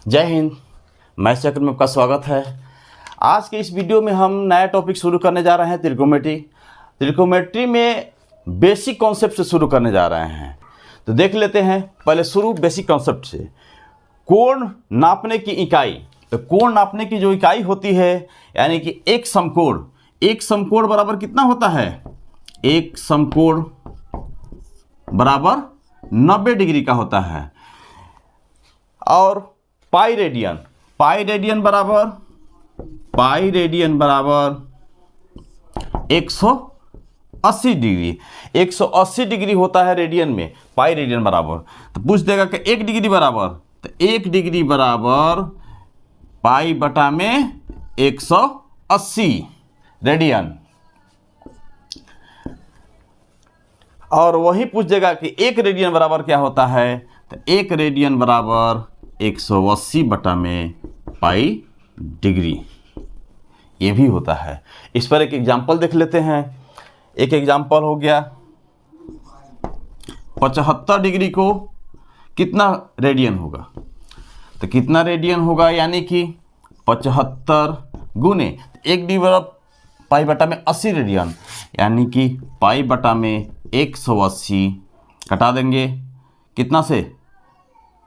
जय हिंद। मैं चक्र में आपका स्वागत है। आज के इस वीडियो में हम नया टॉपिक शुरू करने जा रहे हैं त्रिकोमेट्री में बेसिक कॉन्सेप्ट से शुरू करने जा रहे हैं। तो देख लेते हैं पहले शुरू बेसिक कॉन्सेप्ट से। कोण नापने की इकाई। तो कोण नापने की जो इकाई होती है यानी कि एक समकोण बराबर कितना होता है? एक समकोण बराबर 90 डिग्री का होता है। और पाई रेडियन बराबर 180 डिग्री। 180 डिग्री होता है रेडियन में, पाई रेडियन बराबर। तो पूछ देगा कि 1 डिग्री बराबर, तो 1 डिग्री बराबर पाई बटा में 180 रेडियन। और वही पूछ देगा कि 1 रेडियन बराबर क्या होता है? तो 1 रेडियन बराबर 180 बटा में पाई डिग्री, ये भी होता है। इस पर एक एग्जाम्पल देख लेते हैं। एक एग्जाम्पल हो गया 75 डिग्री को कितना रेडियन होगा? तो कितना रेडियन होगा यानी कि 75 गुने 1 डिग्री बराबर पाई बटा में 80 रेडियन, यानी कि पाई बटा में 180 कटा देंगे कितना से?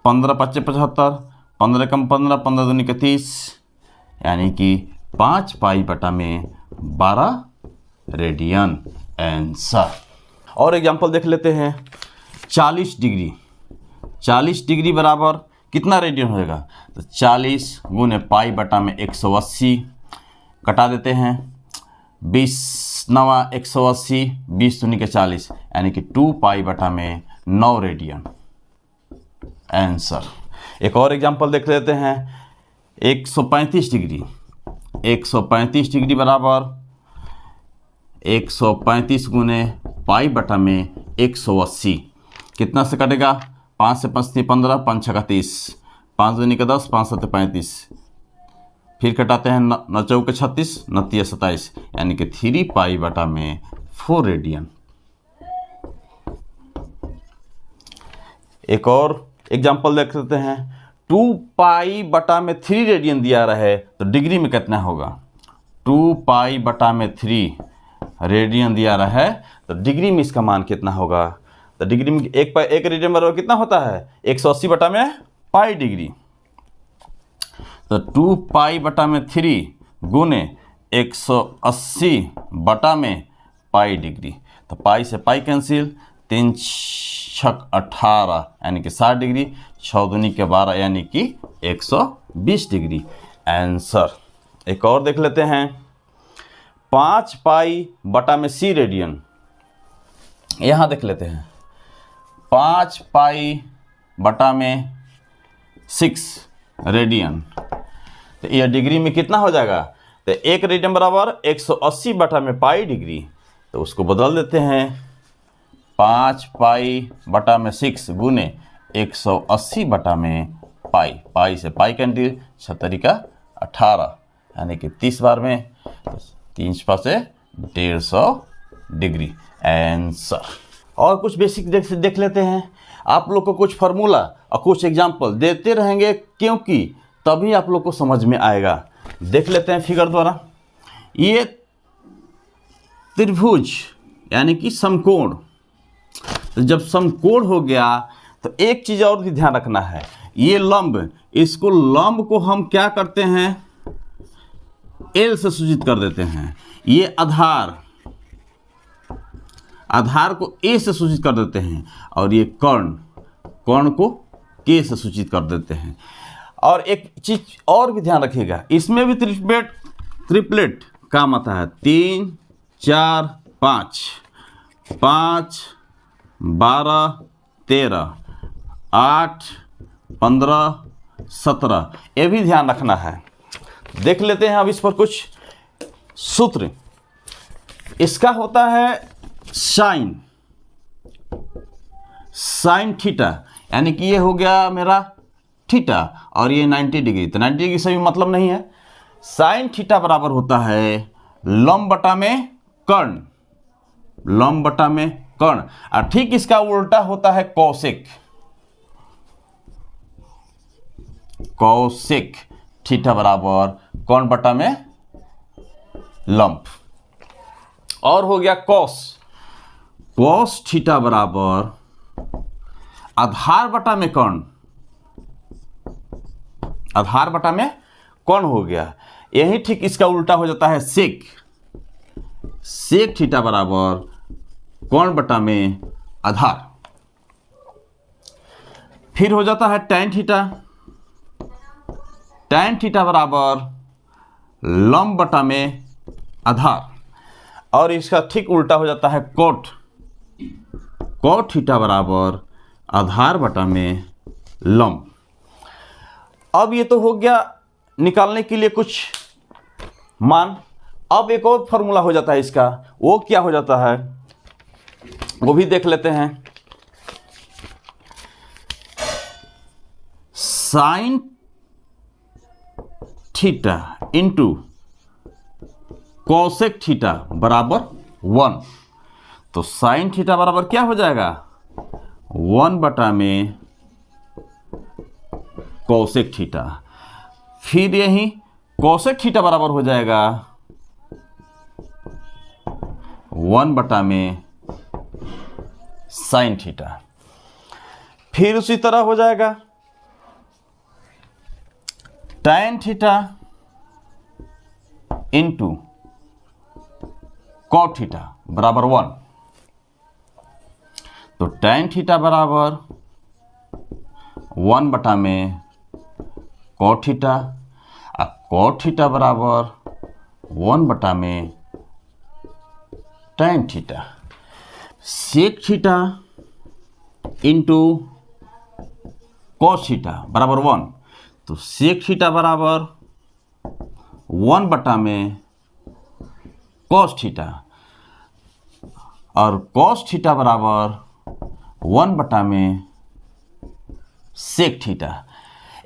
15 × 5 = 75, 15 कम 15, 15 दूनी के 30, यानी कि 5 पाई बटा में 12 रेडियन आंसर। और एग्जाम्पल देख लेते हैं 40 डिग्री बराबर कितना रेडियन होएगा? तो 40 गुने पाई बटा में 180 कटा देते हैं 20 9 180, 20 दूनी के 40, यानी कि 2 पाई बटा में 9 रेडियन आंसर। एक और एग्जांपल देख लेते हैं 135 डिग्री बराबर 135 गुने पाई बटा में 180 कितना से कटेगा? 5 से 5 = 15, 5 × 6 = 30, 5 दूनी के 10, 5 × 7 = 35, फिर कटाते हैं 9 × 4 = 36, 9 × 3 = 27, यानी कि 3 पाई बटा में 4 रेडियन। एक और एग्जाम्पल देख लेते हैं 2 पाई बटा में 3 रेडियन दिया रहे तो डिग्री में कितना होगा? 2 पाई बटा में 3 रेडियन दिया रहा है तो डिग्री में इसका मान कितना होगा? तो डिग्री में एक रेडियन बराबर कितना होता है? 180 बटा में पाई डिग्री। तो 2 पाई बटा में 3 गुने 180 बटा में पाई डिग्री। तो पाई से पाई कैंसिल, 3 × 6 = 18, यानी कि 60 डिग्री, 6 दूनी के 12, यानी कि 120 डिग्री आंसर। एक और देख लेते हैं 5 पाई बटा में सी रेडियन। यहाँ देख लेते हैं 5 पाई बटा में 6 रेडियन। तो यह डिग्री में कितना हो जाएगा? तो 1 रेडियन बराबर 180 बटा में पाई डिग्री। तो उसको बदल देते हैं 5 पाई बटा में 6 गुने 180 बटा में पाई। पाई से पाई कैंसिल, 76 × 18, यानी कि 30 बार में 3 × 5 = 150 डिग्री आंसर। और कुछ बेसिक देख लेते हैं। आप लोग को कुछ फार्मूला और कुछ एग्जाम्पल देते रहेंगे क्योंकि तभी आप लोग को समझ में आएगा। देख लेते हैं फिगर द्वारा। ये त्रिभुज यानी कि समकोण। तो जब समकोण हो गया तो एक चीज़ और भी ध्यान रखना है, ये लंब, इसको लंब को हम क्या करते हैं? एल से सूचित कर देते हैं। ये आधार को ए से सूचित कर देते हैं, और ये कर्ण को के से सूचित कर देते हैं। और एक चीज और भी ध्यान रखिएगा, इसमें भी ट्रिपलेट काम आता है। 3 4 5, 5 12 13, 8 15 17, ये भी ध्यान रखना है। देख लेते हैं अब इस पर कुछ सूत्र। इसका होता है साइन थीटा, यानी कि ये हो गया मेरा थीटा और ये 90 डिग्री। तो 90 डिग्री से भी मतलब नहीं है। साइन थीटा बराबर होता है लंब बटा में कर्ण, और ठीक इसका उल्टा होता है कौशिक। कौशिक थीटा बराबर कौन बटा में लंब। और हो गया कॉस थीटा बराबर आधार बटा में कौन, आधार बटा में कौन हो गया। यही ठीक इसका उल्टा हो जाता है सेक थीटा बराबर कौन बटा में आधार। फिर हो जाता है टैन थीटा बराबर लंब बटा में आधार। और इसका ठीक उल्टा हो जाता है कोट थीटा बराबर आधार बटा में लंब। अब ये तो हो गया निकालने के लिए कुछ मान। अब एक और फॉर्मूला हो जाता है इसका, वो क्या हो जाता है वो भी देख लेते हैं। Sine theta into cosec theta बराबर 1। तो साइन थीटा बराबर क्या हो जाएगा 1 बटा में कोसेक थीटा। फिर यही कोसेक थीटा बराबर हो जाएगा 1 बटा में साइन थीटा। फिर उसी तरह हो जाएगा tan theta into cot theta बराबर 1। तो टैन थीटा बराबर 1 बटा में कॉट थीटा, और कॉट थीटा बराबर 1 बटा में tan theta. Sec theta into cos theta बराबर 1। तो सेक थीटा बराबर 1 बटा में कॉस थीटा, और कॉस थीटा बराबर 1 बटा में सेक थीटा।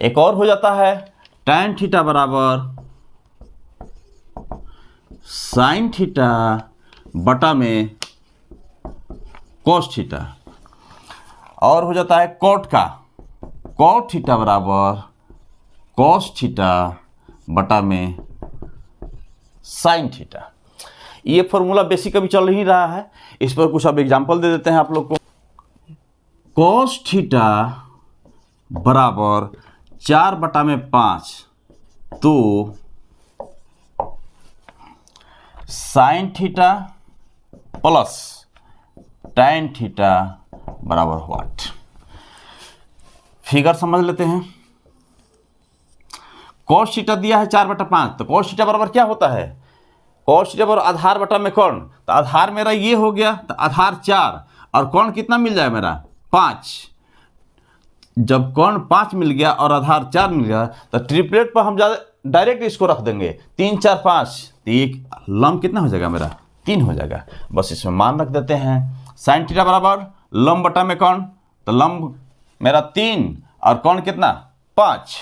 एक और हो जाता है टैन थीटा बराबर साइन थीटा बटा में कॉस थीटा। और हो जाता है कॉट थीटा बराबर कॉस थीटा बटा में साइन थीटा। ये फॉर्मूला बेसिक अभी चल ही रहा है, इस पर कुछ अब एग्जांपल दे देते हैं आप लोग को। कॉस थीटा बराबर 4 बटा में 5, तो sine theta plus tan theta बराबर व्हाट। फिगर समझ लेते हैं। कॉस थीटा दिया है 4 बटा 5, तो कॉस थीटा बराबर क्या होता है कॉस थीटा बराबर आधार बटा में कौन। तो आधार मेरा ये हो गया, तो आधार 4 और कौन कितना मिल जाए मेरा 5। जब कौन 5 मिल गया और आधार 4 मिल गया, तो ट्रिपलेट पर हम ज़्यादा डायरेक्ट इसको रख देंगे 3 4 5, तो एक लंब कितना हो जाएगा मेरा 3 हो जाएगा। बस इसमें मान रख देते हैं। साइन थीटा बराबर लंब बटा में कौन, तो लंब मेरा 3 और कौन कितना 5,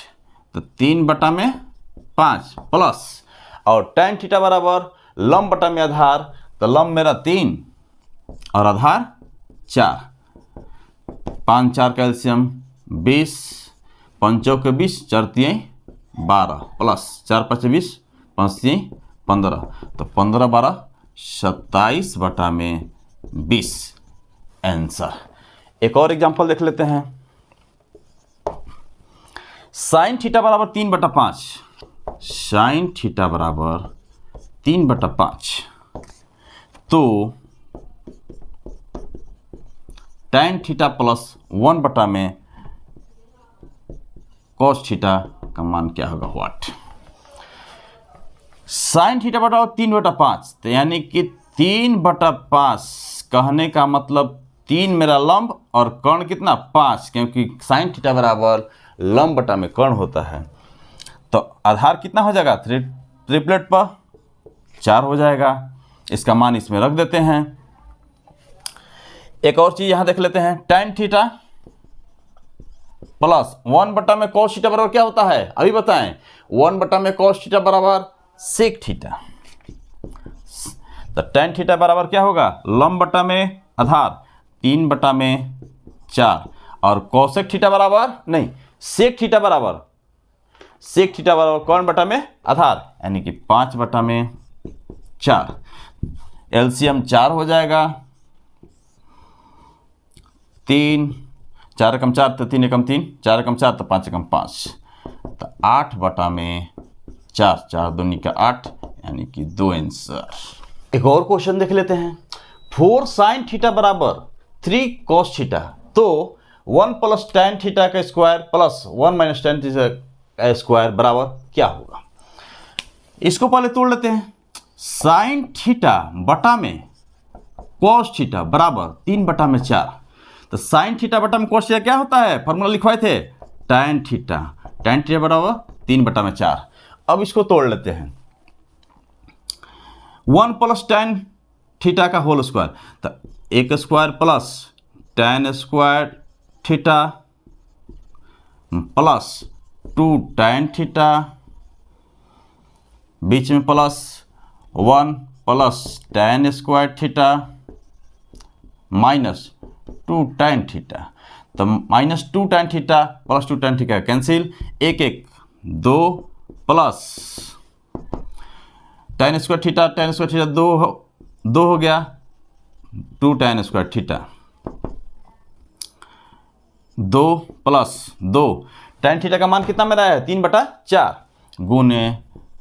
तो 3 बटा में 5 प्लस, और टैन थीटा बराबर लंब बटा में आधार, तो लंब मेरा 3 और आधार 4, 5 4 कैल्शियम 20, 5 के 20, 4 3 12 प्लस 4 5 20, 5 3 15, तो 15 12 27 बटा में 20 आंसर। एक और एग्जांपल देख लेते हैं। साइन थीटा बराबर 3 बटा 5, साइन थीटा बराबर 3 बटा 5, तो टैन थीटा प्लस 1 बटा में कॉस थीटा का मान क्या होगा व्हाट। साइन थीटा बटा 3 बटा 5, तो यानी कि 3 बटा 5 कहने का मतलब 3 मेरा लंब और कर्ण कितना 5, क्योंकि साइन थीटा बराबर लंब बटा में कर्ण होता है। तो आधार कितना हो जाएगा ट्रिपलेट पर 4 हो जाएगा। इसका मान इसमें रख देते हैं। एक और चीज यहां देख लेते हैं। टैन थीटा प्लस 1 बटा में कॉस थीटा बराबर क्या होता है अभी बताएं। 1 बटा में कॉस थीटा बराबर सेक थीटा। तो टैन थीटा बराबर क्या होगा लंब बटा में आधार 3 बटा में 4, और कोसेक थीटा बराबर नहीं सेक थीटा बराबर सेक थीटा बराबर कौन बटा में आधार, यानी कि 5/4। एलसीएम 4 हो जाएगा, 3 4 एकम 4 तो 3 एकम 3, 4 एकम 4 तो 5 एकम 5, तो 8/4, 4 दूनी का 8, यानी कि 2 आंसर। एक और क्वेश्चन देख लेते हैं। 4 साइन थीटा बराबर 3 कॉस थीटा, तो 1 प्लस tan थीटा का square plus 1 minus tan theta का स्क्वायर बराबर क्या होगा। इसको पहले तोड़ लेते हैं। साइन थीटा बटा में कॉस थीटा बराबर 3/4। तो साइन थीटा बटा में कॉस थीटा क्या होता है, फॉर्मूला लिखवाए थे, tan थीटा बराबर 3/4। अब इसको तोड़ लेते हैं। 1 प्लस tan थीटा का होल स्क्वायर, तो 1 square plus tan square theta plus 2 tan theta, बीच में plus 1 plus tan square theta minus 2 tan theta, तो minus 2 tan theta plus 2 tan theta cancel, 1 1 2 plus tan square theta 2 हो गया, 2 tan square theta, 2 plus 2 tan theta का मान कितना मेरा है 3/4 गुने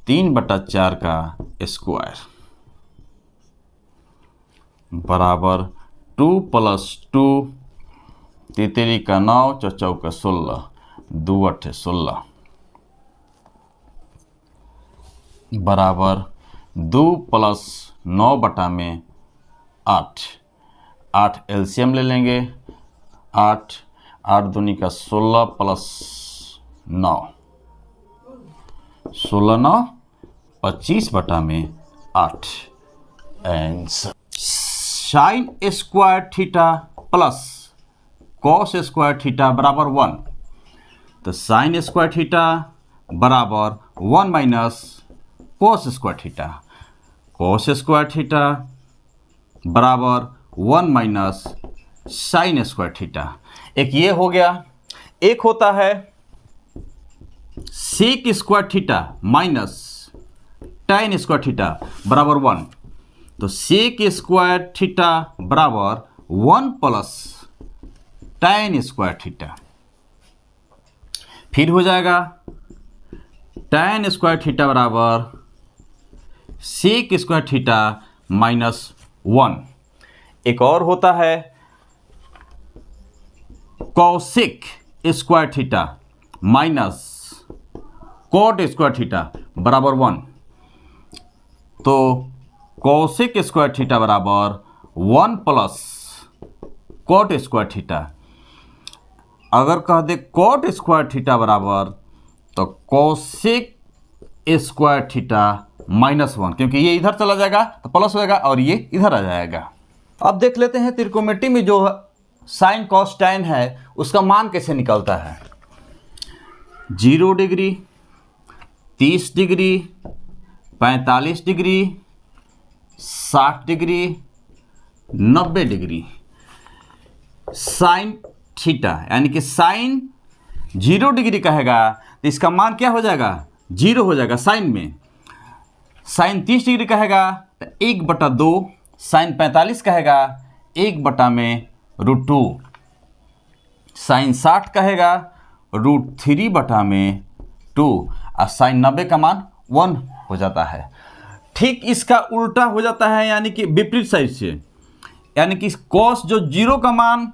3/4 का स्क्वायर बराबर 2 प्लस 2 3 का 9 4 का 16 2 8 16 बराबर 2 प्लस 9/8। 8 एलसीएम ले लेंगे, 8 दूनी का 16 plus 9, 16 9 25/8 answer. Sign square theta plus cos square theta बराबर 1, तो साइन स्क्वायर थीटा बराबर 1 minus cos square theta, cos square theta बराबर 1 माइनस साइन स्क्वायर थीटा। एक ये हो गया, एक होता है sec square theta minus tan square theta बराबर 1, तो सेक स्क्वायर थीटा बराबर 1 प्लस tan स्क्वायर थीटा, फिर हो जाएगा tan स्क्वायर थीटा बराबर सेक स्क्वायर थीटा माइनस 1। एक और होता है cosec square theta minus cot square theta बराबर 1, तो कॉसेक स्क्वायर थीटा बराबर 1 प्लस कॉट स्क्वायर थीटा। अगर कह दे कॉट स्क्वायर थीटा बराबर, तो कॉसेक स्क्वायर थीटा माइनस 1, क्योंकि ये इधर चला जाएगा तो प्लस हो जाएगा और ये इधर आ जाएगा। अब देख लेते हैं त्रिकोणमिति में जो साइन कॉस tan है उसका मान कैसे निकलता है। 0 degree, 30 degree, 45 degree, 60 degree, 90 degree. Sign theta यानी कि साइन 0 डिग्री कहेगा तो इसका मान क्या हो जाएगा 0 हो जाएगा साइन में। साइन 30 डिग्री कहेगा तो 1/2, साइन 45 कहेगा 1/√2, साइन 60 कहेगा √3/2 और साइन 90 का मान 1 हो जाता है। ठीक इसका उल्टा हो जाता है, यानी कि विपरीत साइड से, यानी कि कॉस जो 0 का मान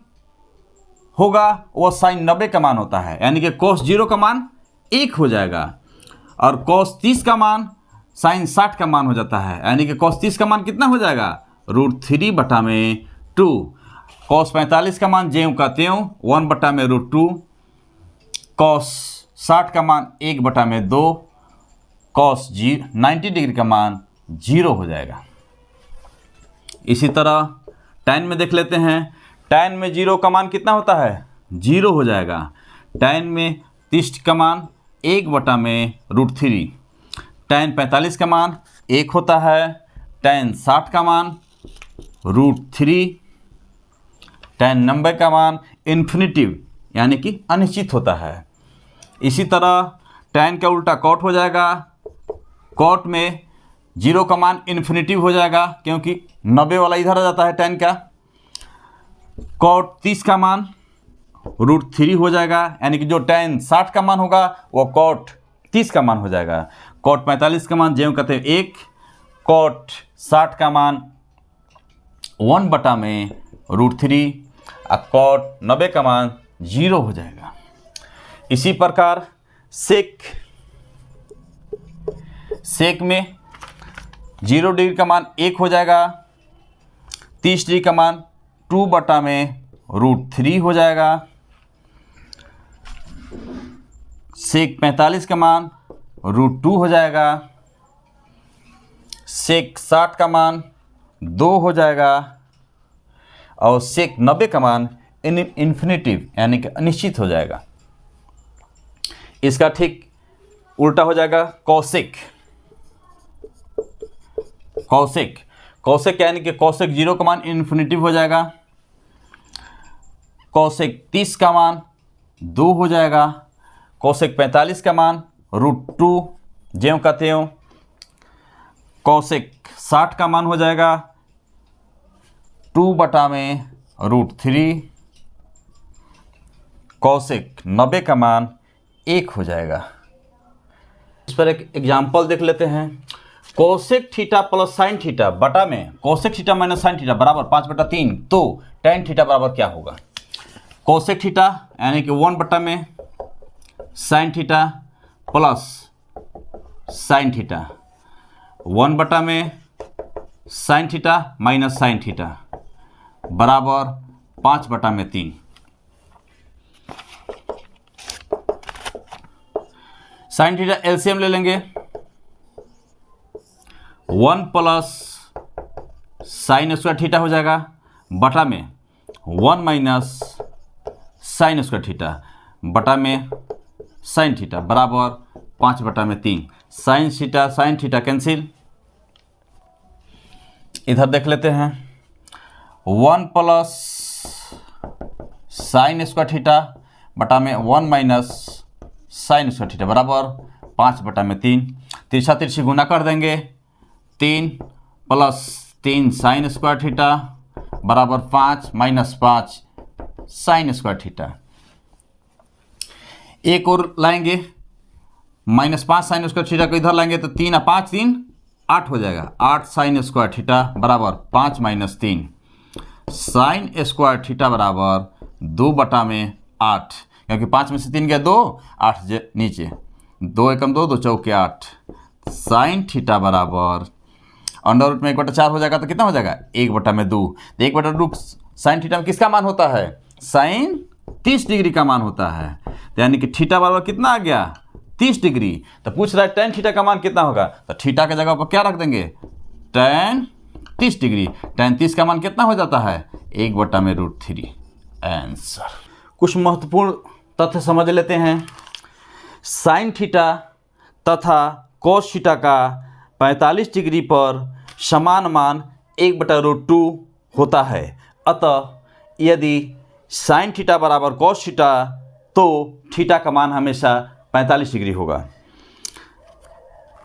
होगा वो साइन 90 का मान होता है, यानी कि कॉस 0 का मान 1 हो जाएगा और कॉस 30 का मान साइन 60 का मान हो जाता है, यानी कि कॉस 30 का मान कितना हो जाएगा √3/2। कॉस 45 का मान ज्यों का त्यों 1/√2, कॉस 60 का मान 1/2, कॉस 90 डिग्री का मान 0 हो जाएगा। इसी तरह tan में देख लेते हैं। tan में 0 का मान कितना होता है 0 हो जाएगा। tan में 30 का मान 1/√3, tan 45 का मान 1 होता है, tan 60 का मान √3, tan 90 का मान इन्फिनिटिव यानी कि अनिश्चित होता है। इसी तरह tan का उल्टा cot हो जाएगा, cot में 0 का मान इन्फिनिटिव हो जाएगा क्योंकि 90 वाला इधर आ जाता है tan का। cot 30 का मान √3 हो जाएगा, यानी कि जो tan 60 का मान होगा वो cot 30 का मान हो जाएगा। cot 45 का मान ज्यों कहते हैं 1, cot 60 का मान 1/√3 और cot 90 का मान 0 हो जाएगा। इसी प्रकार सेक में 0 डिग्री का मान 1 हो जाएगा, 30 डिग्री का मान 2/√3 हो जाएगा, सेक 45 का मान √2 हो जाएगा, सेक 60 का मान 2 हो जाएगा और सेक 90 का मान इन्फिनिटिव यानी कि अनिश्चित हो जाएगा। इसका ठीक उल्टा हो जाएगा कौशिक यानी कि कौशिक 0 का मान इन्फिनिटिव हो जाएगा, कौशिक 30 का मान 2 हो जाएगा, कौशिक 45 का मान √2 ज्यों का त्यों, कौशिक 60 का मान हो जाएगा 2/√3, कौशिक 90 का मान 1 हो जाएगा। इस पर एक एग्जाम्पल देख लेते हैं। Cosec theta plus sine theta बटा में cosec theta minus sign theta बराबर 5/3, तो tan थीटा बराबर क्या होगा? कोसेक थीटा यानी कि 1 में sine theta plus sine theta, 1 में sine theta minus sign theta बराबर 5/3। साइन थीटा एलसीएम ले लेंगे, 1 प्लस साइन स्क्वायर थीटा हो जाएगा बटा में 1 माइनस साइन स्क्वायर थीटा बटा में साइन थीटा बराबर 5/3। Sine theta cancel. इधर देख लेते हैं, 1 प्लस साइन स्क्वायर थीटा बटा में 1 माइनस साइन स्क्वायर थीटा बराबर 5/3। तिरछा तिरछी गुना कर देंगे, 3 प्लस 3 साइन स्क्वायर थीटा बराबर 5 माइनस 5 साइन स्क्वायर थीटा। एक और लाएंगे, -5 साइन स्क्वायर थीटा को इधर लाएंगे तो 3 और 5 3 8 हो जाएगा, 8 साइन स्क्वायर थीटा बराबर 5 माइनस 3 साइन स्क्वायर थीटा बराबर 2/8, क्योंकि 5 में से 3 गया 2, 8 नीचे, 2 एकम 2, 2 चौके 8। साइन थीटा बराबर अंडर रूट में 1/4 हो जाएगा तो कितना हो जाएगा 1/2। तो 1/2 साइन थीटा में किसका मान होता है? साइन 30 डिग्री का मान होता है। तो यानी कि थीटा बराबर कितना आ गया 30 डिग्री। तो पूछ रहा है tan थीटा का मान कितना होगा, तो थीटा के जगह पर क्या रख देंगे tan 30 डिग्री। tan 30 का मान कितना हो जाता है 1/√3 आंसर। कुछ महत्वपूर्ण तथ्य समझ लेते हैं। साइन थीटा तथा कोस थीटा का 45 डिग्री पर समान मान 1/√2 होता है। अतः यदि साइन थीटा बराबर कोस थीटा तो थीटा का मान हमेशा 45 डिग्री होगा।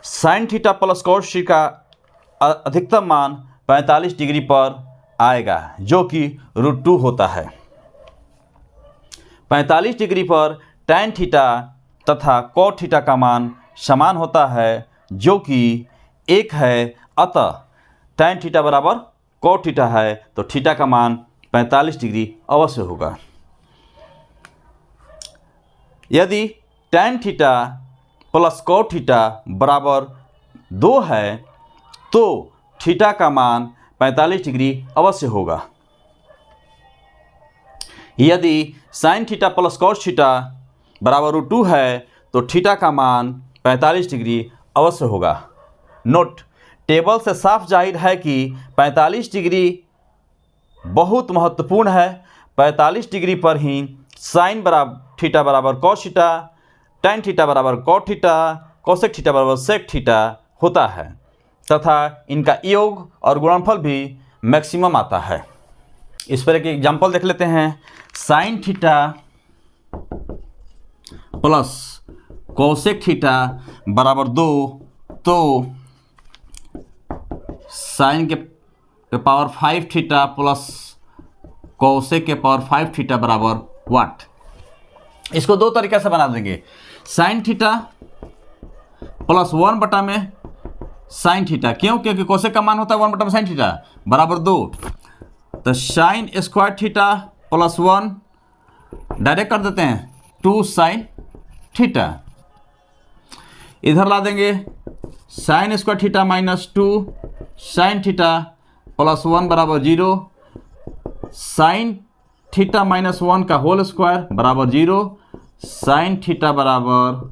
Sine theta plus cos theta का अधिकतम मान 45 डिग्री पर आएगा जो कि √2 होता है। 45 डिग्री पर tan थीटा तथा cot थीटा का मान समान होता है जो कि 1 है। अतः tan थीटा बराबर cot थीटा है तो थीटा का मान 45 डिग्री अवश्य होगा। यदि tan theta plus cot theta बराबर 2 है तो थीटा का मान 45 डिग्री अवश्य होगा। यदि sine theta plus cos theta बराबर √2 है तो थीटा का मान 45 डिग्री अवश्य होगा। नोट, टेबल से साफ जाहिर है कि 45 डिग्री बहुत महत्वपूर्ण है। 45 डिग्री पर ही साइन थीटा बराबर cos थीटा, tan थीटा बराबर cot थीटा, कोसेक थीटा बराबर सेक थीटा होता है तथा इनका योग और गुणनफल भी मैक्सिमम आता है। इस पर एक एग्जाम्पल देख लेते हैं। Sine theta plus cosec theta बराबर 2, तो साइन के पावर 5 थीटा प्लस कोसेक के पावर 5 थीटा बराबर व्हाट। इसको दो तरीके से बना देंगे, साइन थीटा प्लस 1 बटा में साइन थीटा। क्यों? क्योंकि कोसेक का मान होता है 1 बटा में साइन थीटा बराबर 2। तो sign square theta plus 1 direct कर देते हैं 2 साइन थीटा। इधर ला देंगे sign square theta minus 2 sine theta plus 1 बराबर 0। साइन थीटा माइनस 1 का होल स्क्वायर बराबर 0। साइन थीटा बराबर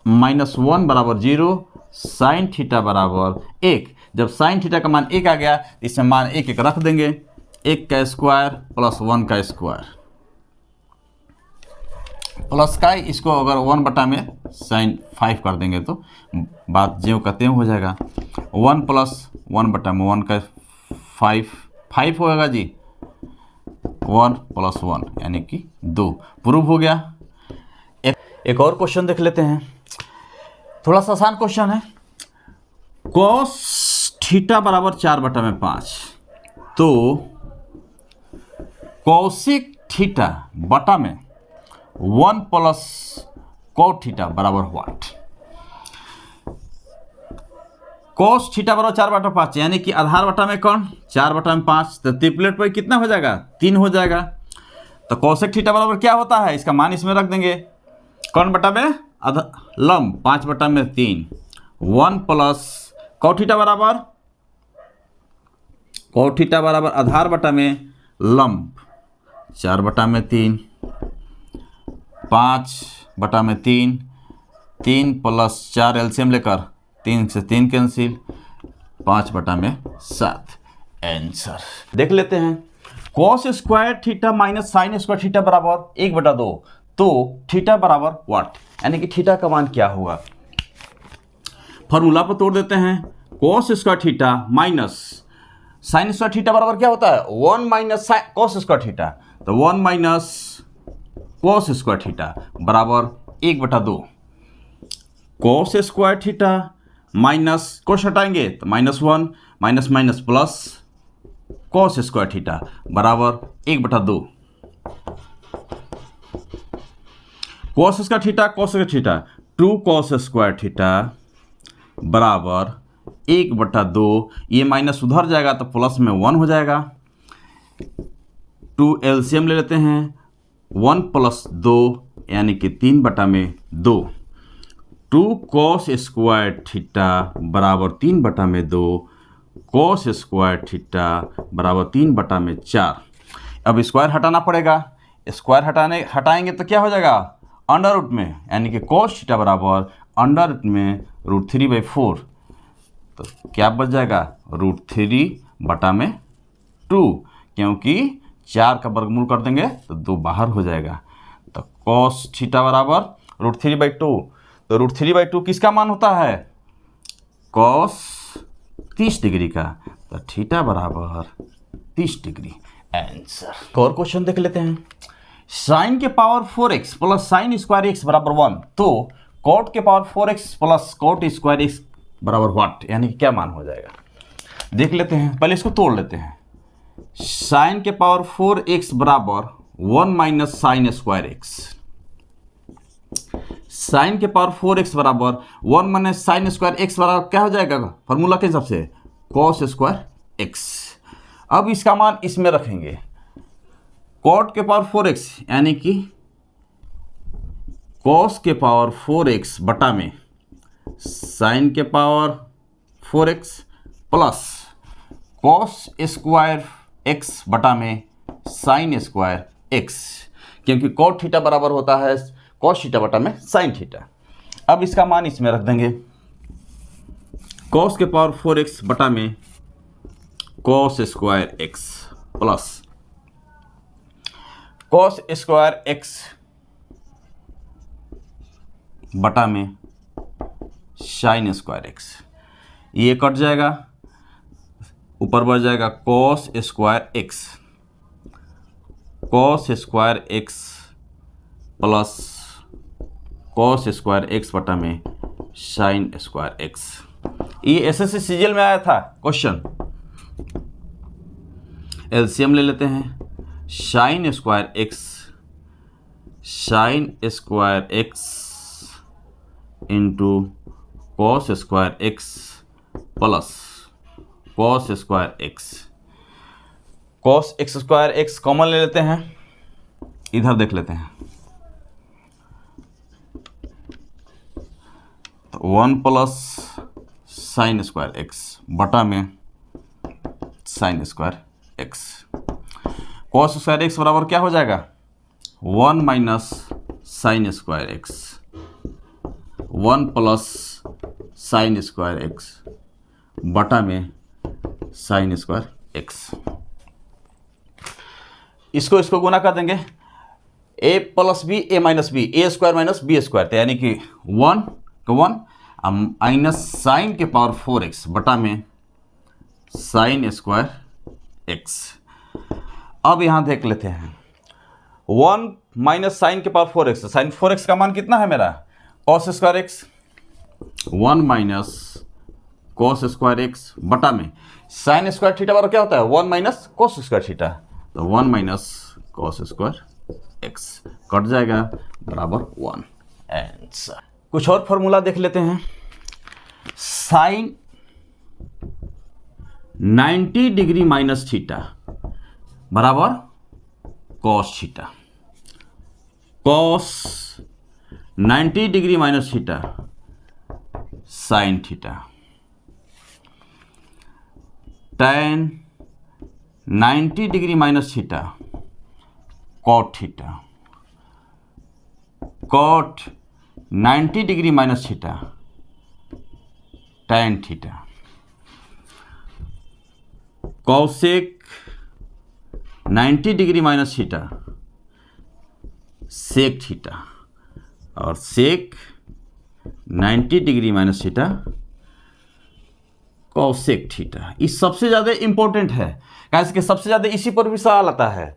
माइनस 1 बराबर 0। साइन थीटा बराबर 1। जब साइन थीटा का मान 1 आ गया, इसमें मान 1 1 रख देंगे, 1 का स्क्वायर प्लस 1 का स्क्वायर प्लस का, इसको अगर 1 बटा में साइन 5 कर देंगे तो बात ज्यों का त्यों हो जाएगा। 1 प्लस 1 बटा में 1 का 5 होगा जी, 1 प्लस 1 यानी कि 2। प्रूव हो गया। एक और क्वेश्चन देख लेते हैं, थोड़ा सा आसान क्वेश्चन है। कॉस थीटा बराबर 4 बटा में 5, तो कॉसेक थीटा बटा में 1 प्लस कॉट थीटा बराबर व्हाट। कॉस थीटा बराबर 4 बटा 5 यानी कि आधार बटा में कौन 4 बटा में 5, तो ट्रिपलेट पर कितना हो जाएगा 3 हो जाएगा। तो कॉसेक थीटा बराबर क्या होता है, इसका मान इसमें रख देंगे, कौन बटा में लंब 5 बटा में 3। 1 प्लस कॉट थीटा बराबर आधार बटा में लंब 4 बटा में 3, 5 बटा में 3, 3 प्लस 4 एलसीएम लेकर 3 से 3 कैंसिल, 5 बटा में 7 आंसर। देख लेते हैं, cos square theta minus sine square theta बराबर 1 बटा 2, तो थीटा बराबर व्हाट, यानी कि थीटा का मान क्या होगा। फॉर्मूला पर तोड़ देते हैं, cos square theta minus sine square theta बराबर क्या होता है 1 माइनस कॉस स्क्वायर थीटा, तो 1 माइनस कॉस स्क्वायर थीटा बराबर 1 बटा 2। Cos square theta minus cos हटाएंगे तो -1 minus minus plus cos square theta बराबर 1 बटा 2। Cos square theta cos square theta 2 cos square theta बराबर 1 बटा 2। ये माइनस उधर जाएगा तो प्लस में 1 हो जाएगा। 2 एलसीएम ले लेते हैं, 1 प्लस 2 यानी कि 3 बटा में 2। 2 कॉस स्क्वायर थीटा बराबर 3 बटा में 2, कॉस स्क्वायर थीटा बराबर 3 बटा में 4। अब स्क्वायर हटाना पड़ेगा, स्क्वायर हटाएंगे तो क्या हो जाएगा अंडर रूट में, यानी कि कॉस थीटा बराबर अंडर रूट में √3/4, तो क्या बच जाएगा √3 बटा में 2, क्योंकि 4 का वर्गमूल कर देंगे तो 2 बाहर हो जाएगा। तो कॉस थीटा बराबर √3/2, तो √3/2 किसका मान होता है कॉस 30 डिग्री का, तो थीटा बराबर 30 डिग्री आंसर। और क्वेश्चन देख लेते हैं, साइन के power 4x plus sine square x बराबर 1, तो कॉट के power 4x plus cot square x बराबर व्हाट, यानी कि क्या मान हो जाएगा देख लेते हैं। पहले इसको तोड़ लेते हैं, साइन के पावर 4x बराबर 1 minus sine square x। Sine के पावर 4x बराबर 1 माइनस साइन स्क्वायर x बराबर क्या हो जाएगा फॉर्मूला के हिसाब से कॉस स्क्वायर x। अब इसका मान इसमें रखेंगे, कॉट के पावर 4x यानी कि कॉस के पावर 4x बटा में साइन के power 4x plus cos square x बटा में साइन स्क्वायर x, क्योंकि कॉट थीटा बराबर होता है कॉस थीटा बटा में साइन थीटा। अब इसका मान इसमें रख देंगे, कॉस के पावर 4x बटा में cos square x plus cos square x बटा में साइन स्क्वायर x। ये कट जाएगा, ऊपर बढ़ जाएगा cos square x, cos square x plus cos square x बटा में साइन स्क्वायर एक्स। ये एसएससी सीजीएल में आया था क्वेश्चन। एलसीएम ले लेते हैं, sine square x into cos square x plus cos square x. Cos x square x common ले लेते हैं, इधर देख लेते हैं। तो 1 प्लस साइन स्क्वायर एक्स बटा में sine square x. Cos square x बराबर क्या हो जाएगा? 1 minus sine square x, 1 plus sine square x बटा में साइन स्क्वायर एक्स। इसको गुना कर देंगे, a plus b a minus b, a square minus b square, तो यानी कि 1 का 1 माइनस साइन के पावर 4x बटा में साइन स्क्वायर एक्स। अब यहाँ देख लेते हैं, 1 माइनस साइन के पावर 4x, साइन 4x का मान कितना है मेरा? Cos square x. 1 minus cos square x बटा में साइन स्क्वायर थीटा बराबर क्या होता है? 1 माइनस कॉस स्क्वायर थीटा, तो 1 minus cos square x cut जाएगा बराबर 1। आंसर। कुछ और फॉर्मूला देख लेते हैं। साइन 90 डिग्री माइनस थीटा बराबर cos theta. Cos 90 degree minus theta sine theta. tan 90 degree minus theta cot theta. Cot 90 degree minus theta tan theta. Cosec 90 degree minus theta sec theta, और sec 90 degree minus theta cosec theta. इस सबसे ज़्यादा important है, कैसे कि सबसे ज़्यादा इसी पर भी सवाल आता है।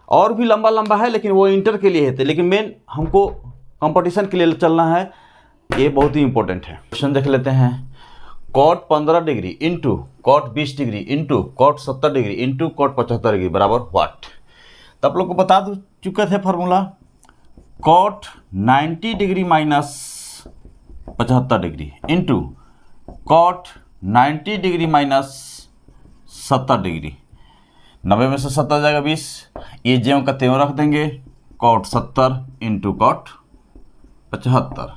और भी लंबा लंबा है लेकिन वो इंटर के लिए है, लेकिन मेन हमको कंपटीशन के लिए चलना है, ये बहुत ही इंपॉर्टेंट है। क्वेश्चन देख लेते हैं। Cot 15 degree into cot 20 degree into cot 70 degree into cot 75 degree बराबर व्हाट? तो आप लोग को बता चुके थे formula. Cot 90 degree minus 75 degree into cot 90 degree minus 70 degree. 90 में से 70 जाएगा 20, ये ज्यों का त्यों रख देंगे। Cot 70 into cot 75।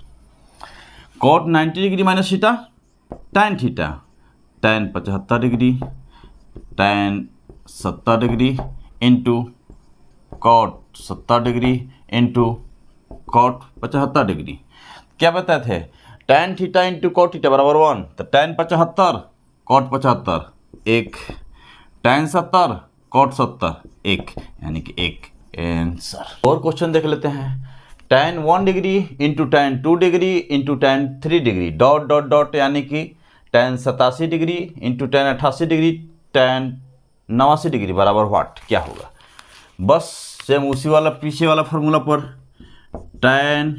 Cot 90 degree minus theta tan theta, tan 75 degree, tan 70 degree into cot 70 degree into cot 75 degree. क्या बताए थे? tan theta into cot theta बराबर 1, तो tan 75 कॉट 75 1, tan 70 कॉट 70 1, यानी कि 1 आंसर। और क्वेश्चन देख लेते हैं। tan 1 degree into tan 2 degree into tan 3 degree dot dot dot, यानी कि tan 87 degree into tan 88 degree tan 89 degree बराबर व्हाट? क्या होगा? बस सेम उसी वाला पीछे वाला फार्मूला पर, tan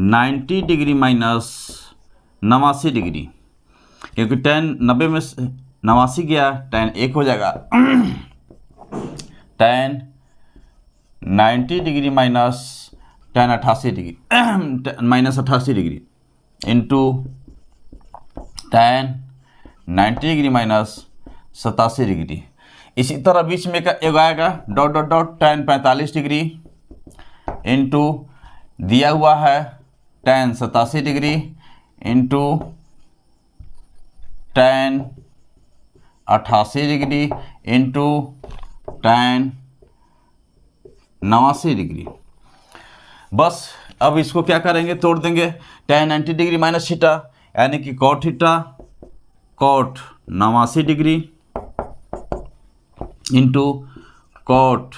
90 डिग्री माइनस 89 डिग्री, क्योंकि tan 90 में 89 गया, tan 1 हो जाएगा। tan 90 degree minus tan 88 degree minus 88 degree into tan 90 degree minus 87 degree. इसी तरह बीच में का एक आएगा dot dot dot tan 45 degree into दिया हुआ है tan 87 degree into tan 88 degree into tan 89 degree. बस अब इसको क्या करेंगे? तोड़ देंगे। tan 90 डिग्री माइनस थीटा यानी कि cot theta cot 89 degree into cot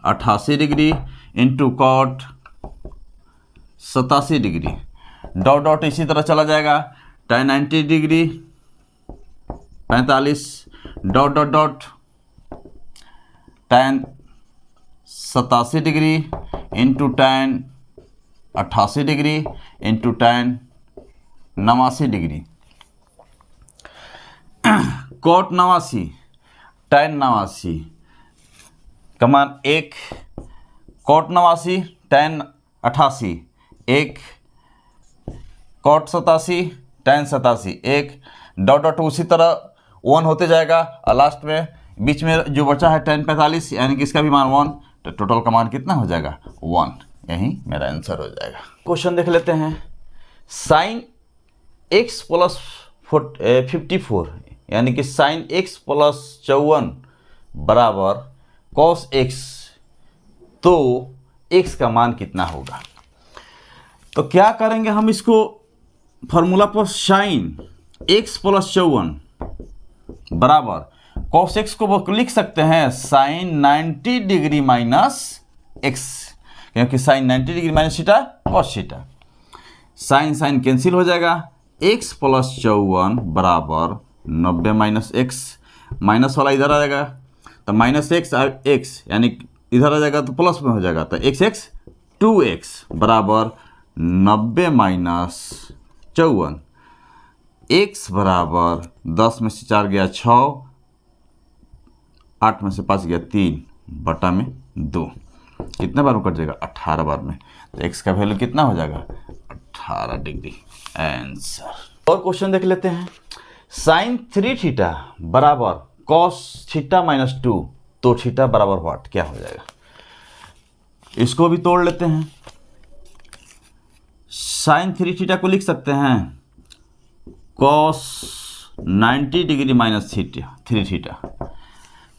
88 degree into cot 87 degree. Dot dot इसी तरह चला जाएगा। tan 90 degree 45 dot dot dot tan 87 degree into tan 88 degree into tan 89 degree, cot 89 tan 89 का मान 1, cot 89 tan 88 1, cot 87 tan 87 1, dot dot उसी तरह 1 होते जाएगा और लास्ट में बीच में जो बचा है tan 45 यानी कि इसका भी मान 1, तो टोटल का मान कितना हो जाएगा 1। यही मेरा आंसर हो जाएगा। क्वेश्चन देख लेते हैं। sin x प्लस 54 यानी कि sin x प्लस 54 बराबर cos x, तो x का मान कितना होगा? तो क्या करेंगे हम इसको फॉर्मूला पर sin x प्लस 54 बराबर cos x को लिख सकते हैं sin 90 डिग्री माइनस x, क्योंकि sin 90 degree minus theta cos theta, sine sine cancel हो जाएगा, x प्लस 54 बराबर 90 माइनस x, माइनस वाला इधर आ जाएगा तो माइनस x यानी इधर आ जाएगा तो प्लस में हो जाएगा, तो x 2x बराबर 90 माइनस 54, x बराबर 10 में से 4 गया 6, 8 में से 5 गया 3 बटा में 2, कितने बार में कट जाएगा 18 बार में, तो x का वैल्यू कितना हो जाएगा 18 डिग्री आंसर। और क्वेश्चन देख लेते हैं। साइन 3 थीटा बराबर कॉस थीटा माइनस 2, तो थीटा बराबर व्हाट, क्या हो जाएगा? इसको भी तोड़ लेते हैं। साइन 3 थीटा को लिख सकते हैं कॉस 90 डिग्री माइनस 3 थीटा,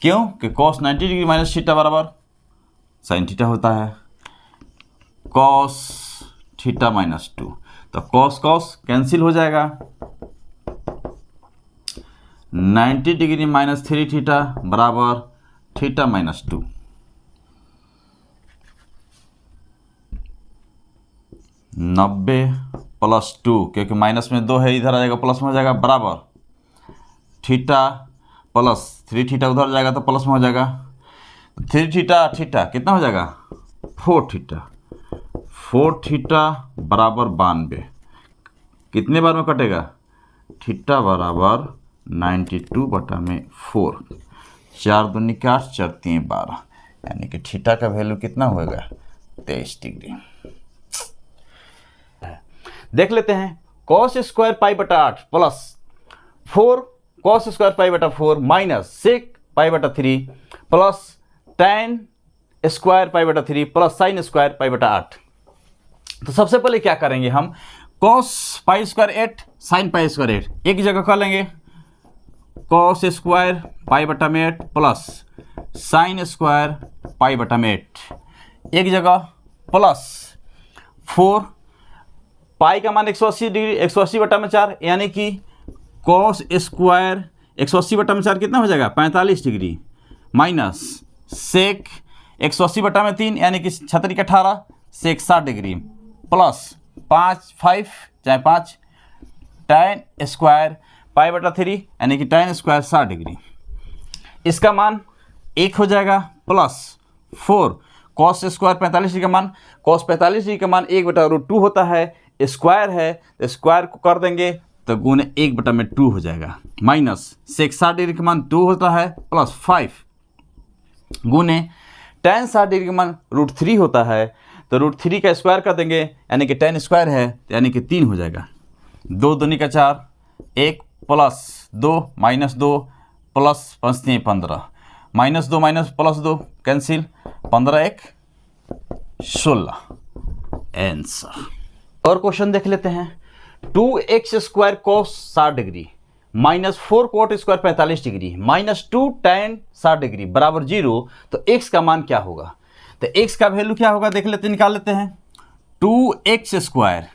क्यों कि कॉस 90 डिग्री माइनस थीटा बराबर साइन थीटा होता है, कॉस थीटा माइनस 2, तो कॉस कॉस कैंसिल हो जाएगा, 90 डिग्री माइनस 3 थीटा बराबर थीटा माइनस 2, नब्बे प्लस 2, क्योंकि माइनस में 2 है इधर आ जाएगा प्लस में हो जाएगा, बराबर थीटा प्लस 3 थीटा उधर जाएगा तो प्लस में हो जाएगा, 3 थीटा थीटा कितना हो जाएगा 4 थीटा, 4 थीटा बराबर 92, कितने बार में कटेगा थीटा बराबर 92 बटा में 4, 4 दूनी 8 4 3 12, यानी कि थीटा का वैल्यू कितना होगा 23 डिग्री। देख लेते हैं cos स्क्वायर पाई बटा 8 प्लस 4 cos स्क्वायर पाई बटा 4 माइनस सेक पाई बटा 3 प्लस tan स्क्वायर पाई बटा 3 प्लस साइन स्क्वायर पाई बटा 8। तो सबसे पहले क्या करेंगे हम, cos pi square 8 sine pi square 8 एक जगह कर लेंगे, cos स्क्वायर पाई बटा में 8 प्लस साइन स्क्वायर पाई बटा में 8 एक जगह, प्लस 4 पाई का मान 180 डिग्री 180 बटा में 4, यानी कि cos स्क्वायर 180 बटा में 4 कितना हो जाएगा 45 डिग्री, माइनस सेक 180 बटा में 3 यानी कि 36 का 18 सेक 60 डिग्री, प्लस 5 चाहे 5 tan स्क्वायर पाई बटा 3 यानी कि tan स्क्वायर 60 डिग्री, इसका मान 1 हो जाएगा, प्लस 4 cos स्क्वायर 45 डिग्री का मान, cos 45 डिग्री का मान 1 बटा रूट 2 होता है, स्क्वायर है तो स्क्वायर को कर देंगे तो गुने 1 बटा में 2 हो जाएगा, माइनस सेक 60 डिग्री का मान 2 होता है, प्लस 5 गुने tan 60 डिग्री का मान रूट 3 होता है, तो रूट 3 का स्क्वायर कर देंगे यानी कि tan स्क्वायर है यानी कि 3 हो जाएगा, 2 दूनी का 4 1 plus 2 minus 2 plus 5 3 15, minus 2 minus plus 2 cancel, 15 1 16 answer. और क्वेश्चन देख लेते हैं। 2x square cos 60 degree minus 4 cot square 45 degree minus 2 tan 60 degree बराबर 0, तो x का मान क्या होगा? तो x का वैल्यू क्या होगा देख लेते हैं, निकाल लेते हैं। 2x स्क्वायर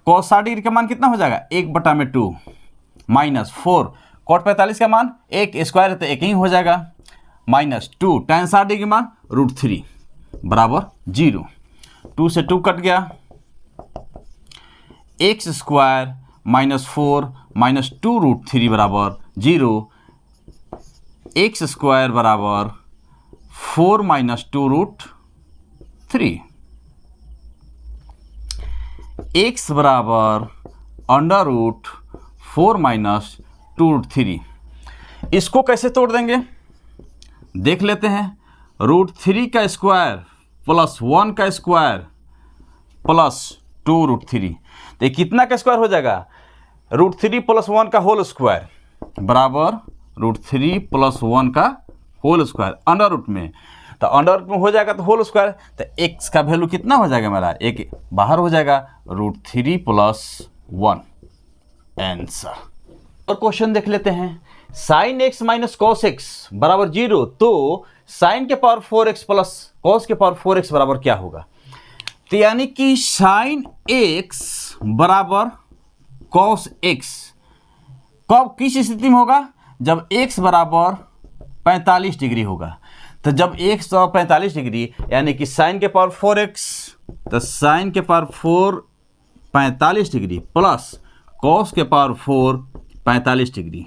cos 60 डिग्री का मान कितना हो जाएगा 1 बटा में 2 माइनस 4 cot 45 का मान 1 स्क्वायर है तो 1 ही हो जाएगा, माइनस 2 tan 60 डिग्री मान रूट 3 बराबर 0, 2 से 2 कट गया, x square minus 4 minus 2 root 3 बराबर 0, एक्स स्क्वायर बराबर 4 माइनस 2 रूट 3, x बराबर √4 माइनस 2√3। इसको कैसे तोड़ देंगे देख लेते हैं। √3 का स्क्वायर प्लस 1 का स्क्वायर प्लस 2√3, तो कितना का स्क्वायर हो जाएगा? √3 प्लस 1 का होल स्क्वायर बराबर √3 प्लस 1 का होल स्क्वायर अंडर रूट में, तो अंडर रूट में हो जाएगा तो होल स्क्वायर, तो x का वैल्यू कितना हो जाएगा मेरा? एक बाहर हो जाएगा √3 प्लस 1 आंसर। और क्वेश्चन देख लेते हैं। Sine x minus cos x बराबर 0, तो साइन के पावर 4x प्लस कॉस के पावर 4x बराबर क्या होगा? तो यानी कि साइन x बराबर कॉस x कब किस स्थिति में होगा? जब x बराबर 45 डिग्री होगा। तो जब x बराबर 45 डिग्री यानी कि साइन के पावर 4x, तो साइन के पावर 4 45 डिग्री प्लस कॉस के पावर 4 45 डिग्री।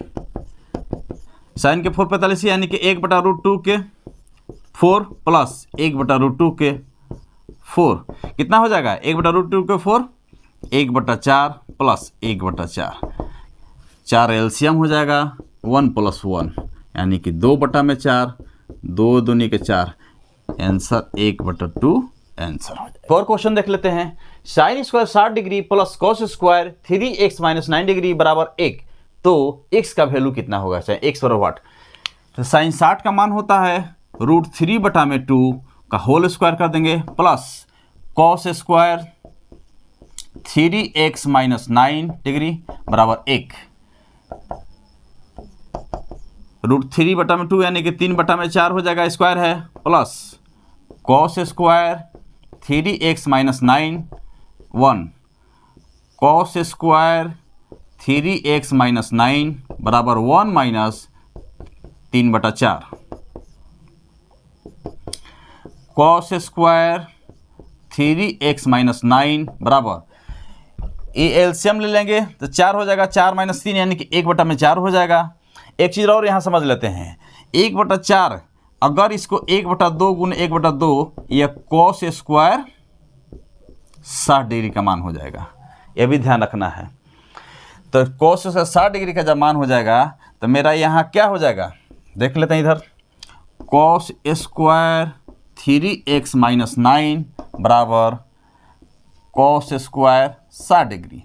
साइन के 4 45 यानी कि 1/√2 के 4 प्लस 1/√2 के 4 कितना हो जाएगा? 1/√2 के 4 1/4 प्लस 1/4, 4 एलसीएम हो जाएगा 1 + 1 यानी कि 2/4, 2 दूनी के 4, आंसर 1/2 आंसर हो जाएगा। और क्वेश्चन देख लेते हैं। Sine square 60 degree plus cos square 3x minus 9 degree बराबर 1, तो x का वैल्यू कितना होगा? चाहे x बराबर वाट, तो साइन 60 का मान होता है √3/2 का होल स्क्वायर कर देंगे plus cos square 3x minus 9 degree बराबर 1, √3/2 यानी कि 3/4 हो जाएगा, स्क्वायर है, plus cos square 3x minus 9 1, cos square 3x minus 9 बराबर 1 minus 3/4, cos square 3x minus 9 बराबर, ये एलसीएम ले लेंगे तो 4 हो जाएगा, 4 माइनस 3 यानी कि 1/4 हो जाएगा। एक चीज़ और यहाँ समझ लेते हैं, 1/4 अगर इसको 1/2 गुने 1/2 यह कॉस स्क्वायर 60 डिग्री का मान हो जाएगा, यह भी ध्यान रखना है। तो कॉस स्क्वायर 60 डिग्री का जब मान हो जाएगा तो मेरा यहाँ क्या हो जाएगा देख लेते हैं इधर, कॉस स्क्वायर 3x माइनस 9 बराबर cos square 60 degree,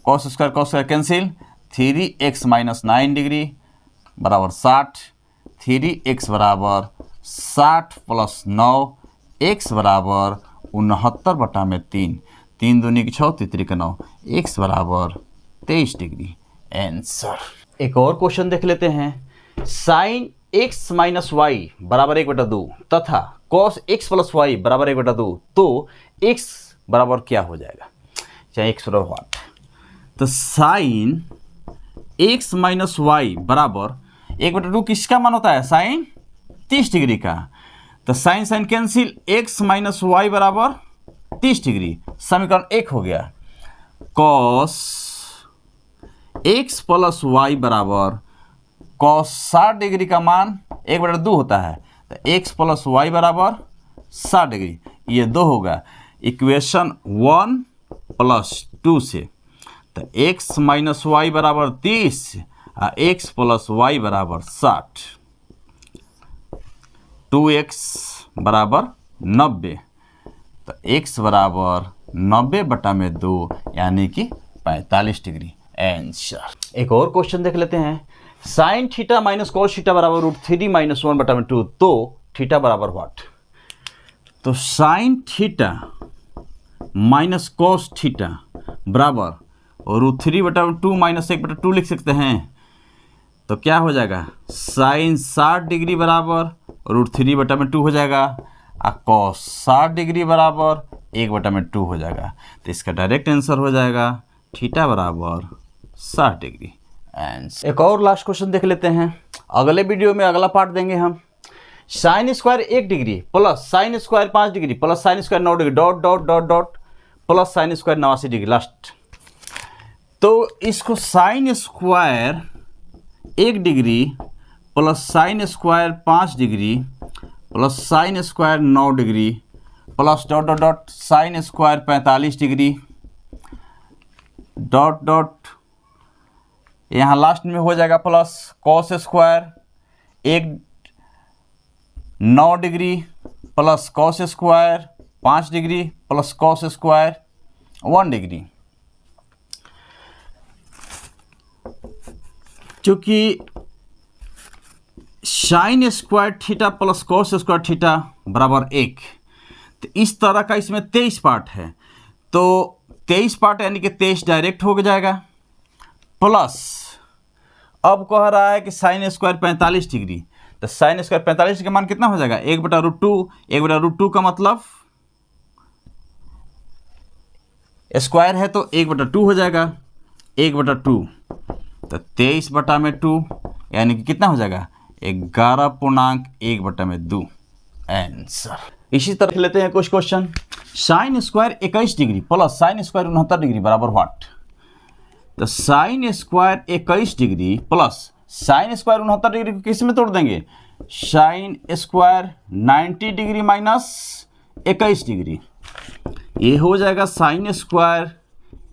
cos square cancel, 3x minus 9 degree बराबर 60, 3x बराबर 60 प्लस 9, x बराबर 69/3, 3 दूनी की 6, 3 का 9, x बराबर 23 डिग्री आंसर। एक और क्वेश्चन देख लेते हैं। साइन x माइनस वाई बराबर 1/2 तथा कॉस x प्लस वाई बराबर 1/2, तो x बराबर क्या हो जाएगा? चाहे x बराबर वाट, तो साइन x माइनस वाई बराबर 1/2 किसका मान होता है? साइन 30 डिग्री का, तो sine sine cancel, x minus y बराबर 30 डिग्री, समीकरण 1 हो गया। कॉस x प्लस वाई बराबर कॉस 60 डिग्री का मान 1/2 होता है, तो x प्लस वाई बराबर 60 डिग्री, ये 2 होगा इक्वेशन 1 + 2 से, तो x माइनस वाई बराबर 30 और x प्लस वाई बराबर 60, 2x बराबर 90, तो x बराबर 90/2 यानी कि 45 डिग्री आंसर। एक और क्वेश्चन देख लेते हैं। Sine theta minus cos theta बराबर √3 माइनस 1/2, तो थीटा बराबर व्हाट? तो sine theta minus cos theta बराबर √3/2 माइनस 1/2 लिख सकते हैं, तो क्या हो जाएगा? साइन 60 डिग्री बराबर √3/2 हो जाएगा और कॉस 60 डिग्री बराबर 1/2 हो जाएगा, तो इसका डायरेक्ट आंसर हो जाएगा थीटा बराबर 60 डिग्री आंसर। एक और लास्ट क्वेश्चन देख लेते हैं, अगले वीडियो में अगला पार्ट देंगे हम। Sine square 1 degree plus sine square 5 degree plus sine square 9 degree dot dot dot dot plus sine square 89 degree last. तो इसको sine square 1 degree plus sine square 5 degree plus sine square 9 degree plus dot dot dot sine square 45 degree dot dot यहाँ last में हो जाएगा plus cos square 9 degree plus cos square 5 degree plus cos square 1 degree. चूंकि sine square theta plus cos square theta बराबर 1, तो इस तरह का इसमें 23 पार्ट है, तो 23 पार्ट यानी कि 23 डायरेक्ट हो जाएगा, प्लस अब कह रहा है कि साइन स्क्वायर 45 डिग्री, तो साइन स्क्वायर 45 का मान कितना हो जाएगा 1/√2। 1/√2 का मतलब स्क्वायर है तो 1/2 हो जाएगा, 1/2 तो 23/2 यानी कि कितना हो जाएगा 11.1/2 आंसर। इसी तरह लेते हैं कुछ question. Sine square 21 degree plus sine square 69 degree बराबर व्हाट। तो sine square 21 degree plus sine square 69 degree को किस में तोड़ देंगे, sine square 90 degree minus 21 degree, ये हो जाएगा sine square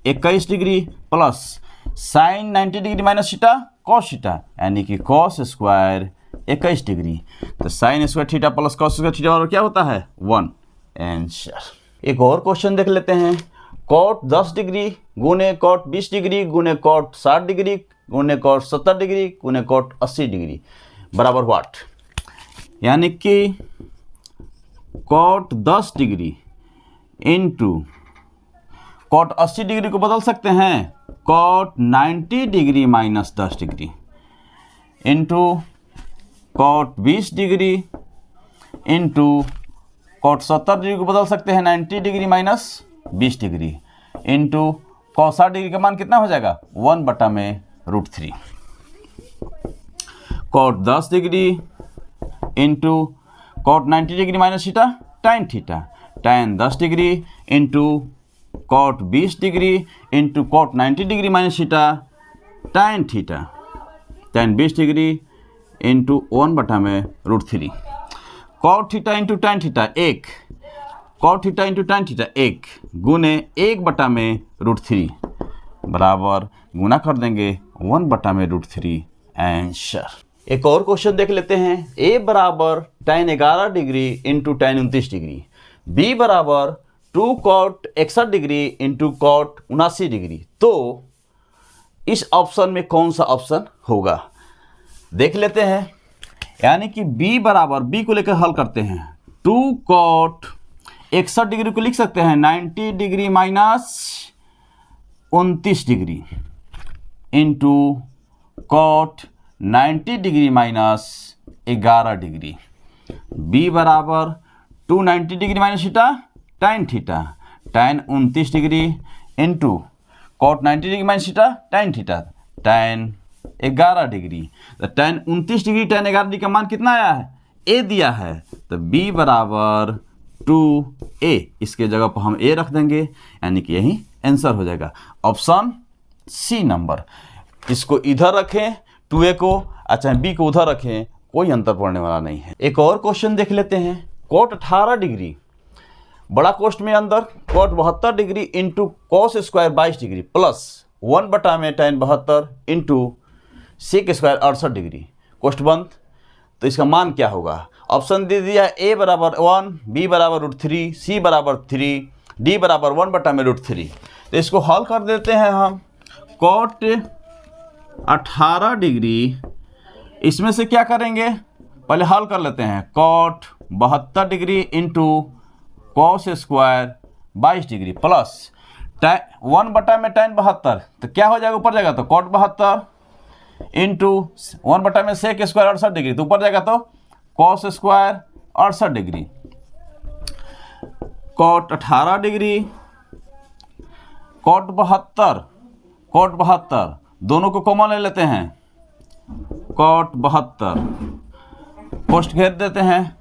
21 degree plus sign 90 degree minus theta cos theta, यानी कि कॉस स्क्वायर 21 डिग्री। तो sign square theta plus cos square theta और क्या होता है 1 आंसर। एक और क्वेश्चन देख लेते हैं। कॉट 10 डिग्री गुने कॉट 20 डिग्री गुने कॉट 60 डिग्री गुने कॉट 70 डिग्री गुने कॉट 80 डिग्री बराबर व्हाट। यानी कि cot 10 degree into cot 80 degree को बदल सकते हैं cot 90 degree minus 10 degree into cot 20 degree into cot 70 degree को बदल सकते हैं 90 degree minus 20 degree into cot 60 degree का मान कितना हो जाएगा 1/√3। Cot 10 degree into cot 90 degree minus theta tan theta, tan 10 degree into cot 20 degree into cot 90 degree minus theta tan theta, tan 20 degree into 1/√3। Cot theta into tan theta 1, cot theta into tan theta 1 गुने 1/√3 बराबर गुना कर देंगे 1/√3 answer. एक और question देख लेते हैं। ए बराबर tan 11 degree into tan 29 degree, b बराबर 2 cot 61 degree into cot 79 degree, तो इस ऑप्शन में कौन सा ऑप्शन होगा देख लेते हैं। यानी कि बी बराबर, बी को लेकर हल करते हैं, 2 cot 61 डिग्री को लिख सकते हैं 90 degree minus 29 degree into cot 90 degree minus 11 degree, b बराबर 290 degree minus theta tan theta, tan 29 degree into cot 90 degree minus theta tan theta, tan 11 degree. तो टाइन 29 डिग्री टाइन 11 डिग्री का मान कितना आया है ए दिया है, तो बी बराबर 2a, इसके जगह पर हम a रख देंगे, यानी कि यही आंसर हो जाएगा ऑप्शन सी नंबर। इसको इधर रखें 2a को, अच्छा b को उधर रखें, कोई अंतर पड़ने वाला नहीं है। एक और क्वेश्चन देख लेते हैं। कॉट 18 डिग्री बड़ा कोष्ठ में अंदर cot 72 degree into cos square 22 degree plus 1/tan72 into sec square 68 degree कोष्ठ बंद, तो इसका मान क्या होगा। ऑप्शन दे दिया ए बराबर 1, बी बराबर √3, सी बराबर 3, डी बराबर 1/√3। तो इसको हल कर देते हैं हम। कॉट 18 डिग्री, इसमें से क्या करेंगे पहले हल कर लेते हैं। Cot 72 degree into cos square 22 degree plus 1/tan72, तो क्या हो जाएगा ऊपर जाएगा तो कॉट 72 इंटू 1/में सेक स्क्वायर 68 डिग्री, तो ऊपर जाएगा तो cos square 68 degree. Cot 18 degree cot 72 दोनों को कॉमन ले लेते हैं, कॉट 72 पोस्ट घेर देते हैं,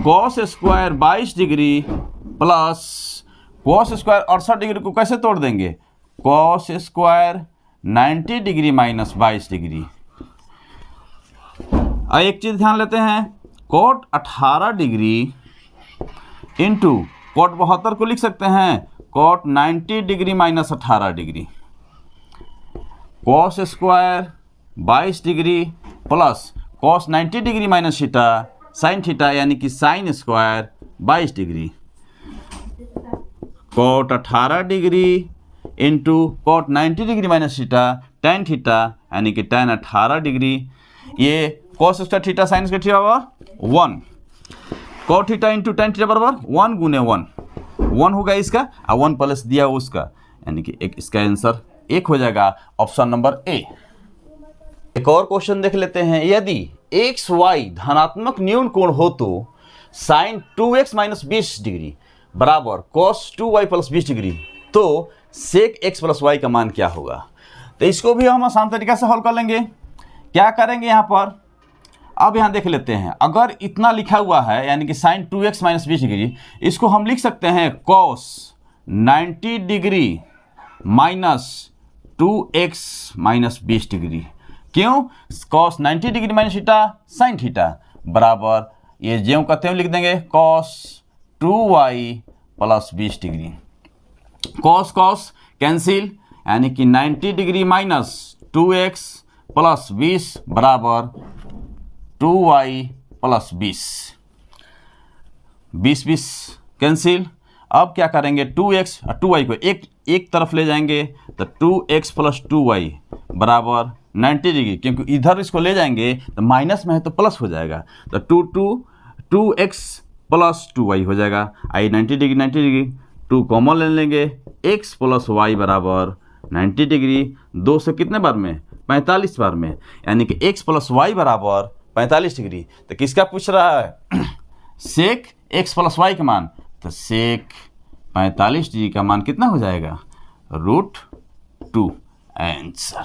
cos square 22 degree plus cos square 68 degree को कैसे तोड़ देंगे, cos square 90 degree minus 22 degree. अब एक चीज़ ध्यान लेते हैं, कॉट 18 डिग्री इंटू कॉट 72 को लिख सकते हैं cot 90 degree minus 18 degree cos square 22 degree plus cos 90 degree minus theta sine theta यानी कि sine square 22 degree, cot 18 degree into cot 90 degree minus theta tan theta यानी कि टेन 18 डिग्री। ये cos square theta sine square theta बराबर 1, cot theta into tan theta बराबर 1 गुने 1 होगा इसका और 1 प्लस दिया उसका, यानी कि एक इसका आंसर 1 हो जाएगा, ऑप्शन नंबर ए। एक और क्वेश्चन देख लेते हैं। यदि एक्स वाई धनात्मक न्यून कोण हो तो साइन 2x माइनस 20 डिग्री बराबर कॉस 2y प्लस 20 डिग्री, तो सेक x प्लस वाई का मान क्या होगा? तो इसको भी हम आसान तरीका से हल कर लेंगे। क्या करेंगे यहाँ पर, अब यहाँ देख लेते हैं। अगर इतना लिखा हुआ है यानी कि साइन 2x माइनस 20 डिग्री, इसको हम लिख सकते हैं cos 90 degree minus 2x minus 20 degree. क्यों? Cos 90 degree minus theta sine theta बराबर ये ज्यों का त्यों लिख देंगे cos 2y plus 20 degree. Cos cos cancel यानी कि 90 डिग्री माइनस 2x प्लस 20 बराबर 2y प्लस 20 कैंसिल। अब क्या करेंगे 2x और 2y को एक तरफ ले जाएंगे तो 2x प्लस 2y बराबर 90 डिग्री, क्योंकि इधर इसको ले जाएंगे तो माइनस में है तो प्लस हो जाएगा, तो 2x प्लस 2y हो जाएगा। आई 90 डिग्री 2 कॉमन ले लेंगे, x प्लस y बराबर 90 डिग्री 2 से कितने बार में 45 बार में, यानी कि x प्लस y बराबर 45 डिग्री। तो किसका पूछ रहा है? सेक x प्लस y का मान, तो सेक 45 डिग्री का मान कितना हो जाएगा? √2 आंसर।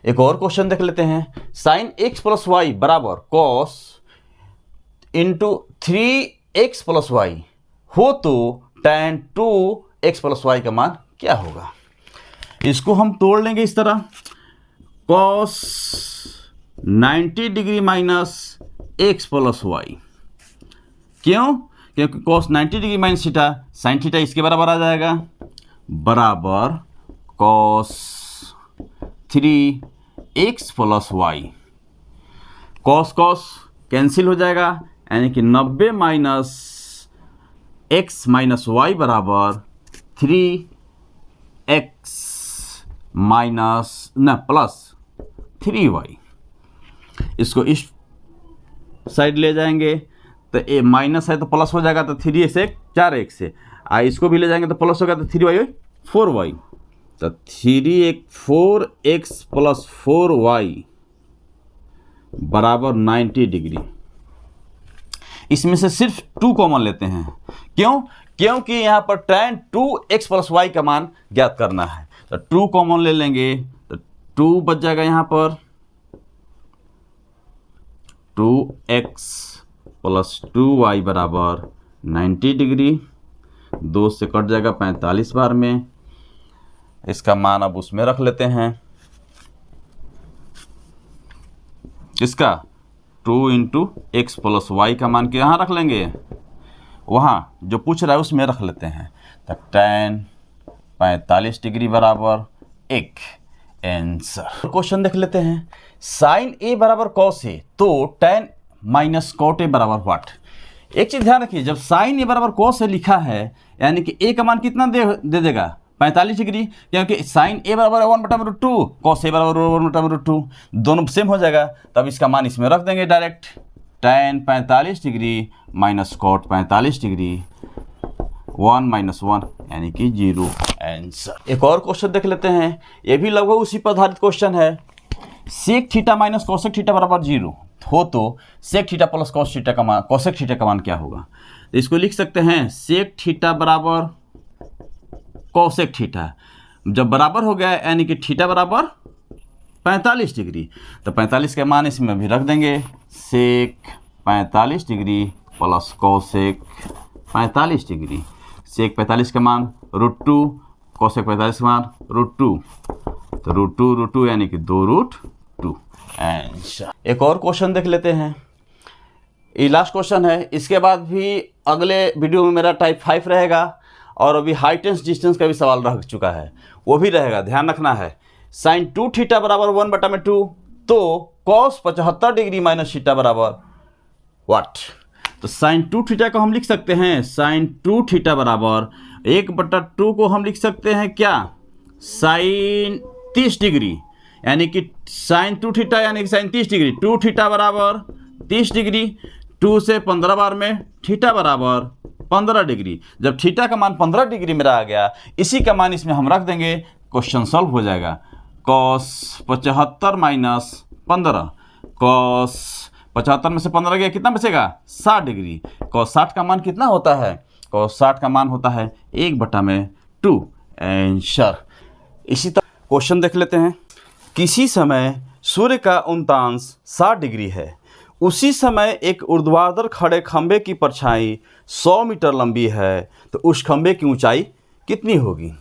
एक और क्वेश्चन देख लेते हैं। साइन x प्लस वाई बराबर cos into 3x plus y हो तो tan 2x प्लस वाई का मान क्या होगा? इसको हम तोड़ लेंगे इस तरह, cos 90 degree minus x plus y. क्यों? क्योंकि cos 90 degree minus theta sine theta इसके बराबर आ जाएगा, बराबर cos 3x plus y. Cos cos cancel हो जाएगा, यानी कि 90 माइनस x माइनस वाई बराबर 3x माइनस न प्लस 3y। इसको इस साइड ले जाएंगे तो ए माइनस है तो प्लस हो जाएगा, तो 3 से 4x से इसको भी ले जाएंगे तो प्लस होगा, तो 3y 4y, तो 4x प्लस 4y बराबर 90 डिग्री। इसमें से सिर्फ 2 कॉमन लेते हैं। क्यों? क्योंकि यहाँ पर tan 2x प्लस वाई का मान ज्ञात करना है, तो 2 कॉमन ले लेंगे तो 2 बच जाएगा यहाँ पर 2x प्लस 2y बराबर 90 डिग्री, 2 से कट जाएगा 45 बार में। इसका मान अब उसमें रख लेते हैं, इसका 2 इंटू एक्स प्लस वाई का मान के यहाँ रख लेंगे, वहाँ जो पूछ रहा है उसमें रख लेते हैं, तो tan 45 डिग्री बराबर 1 आंसर। क्वेश्चन देख लेते हैं। साइन ए बराबर कॉस ए तो tan माइनस कॉट ए बराबर व्हाट? एक चीज़ ध्यान रखिए, जब साइन ए बराबर कॉस ए लिखा है यानी कि ए का मान कितना दे देगा 45 डिग्री, क्योंकि साइन ए बराबर 1/√2 कॉस ए बराबर 1/√2 दोनों सेम हो जाएगा, तब इसका मान इसमें रख देंगे direct. tan 45 degree minus cot 45 degree 1 minus 1 यानी कि 0 आंसर। एक और क्वेश्चन देख लेते हैं, ये भी लगभग उसी पर आधारित क्वेश्चन है। Sec theta minus cosec theta बराबर 0 हो तो sec theta plus cos theta का मान कोसेक थीटा का मान क्या होगा? तो इसको लिख सकते हैं सेक थीटा बराबर कोसेक थीटा, जब बराबर हो गया यानी कि थीटा बराबर 45 डिग्री, तो 45 के मान इसमें भी रख देंगे, सेक 45 डिग्री प्लस कोसेक 45 डिग्री। सेक 45 का मान √2, कोसेक 45 का मान √2, तो √2 यानी कि 2√2 आंसर। एक और क्वेश्चन देख लेते हैं, ये लास्ट क्वेश्चन है। इसके बाद भी अगले वीडियो में मेरा टाइप 5 रहेगा और अभी हाई टेंस डिस्टेंस का भी सवाल रह चुका है, वो भी रहेगा, ध्यान रखना है। साइन 2 थीटा बराबर 1/2, तो कॉस 75 डिग्री माइनस थीटा बराबर व्हाट? तो साइन 2 थीटा को हम लिख सकते हैं, साइन 2 थीटा बराबर 1/2 को हम लिख सकते हैं क्या, साइन 30 डिग्री, यानी कि साइन 2 थीटा यानी कि साइन 30 डिग्री, 2 थीटा बराबर 30 डिग्री, 2 से 15 बार में थीटा बराबर 15 डिग्री। जब थीटा का मान 15 डिग्री मेरा आ गया, इसी का मान इसमें हम रख देंगे, क्वेश्चन सॉल्व हो जाएगा। कॉस 75 माइनस 15, कॉस 75 में से 15 गया, कितना बचेगा, 60 डिग्री। कॉस 60 का मान कितना होता है, कॉस 60 का मान होता है 1/2 आंसर। इसी तरह क्वेश्चन देख लेते हैं। किसी समय सूर्य का उल्टांश 60 डिग्री है, उसी समय एक ऊर्ध्वाधर खड़े खंभे की परछाई 100 मीटर लंबी है, तो उस खंभे की ऊंचाई कितनी होगी?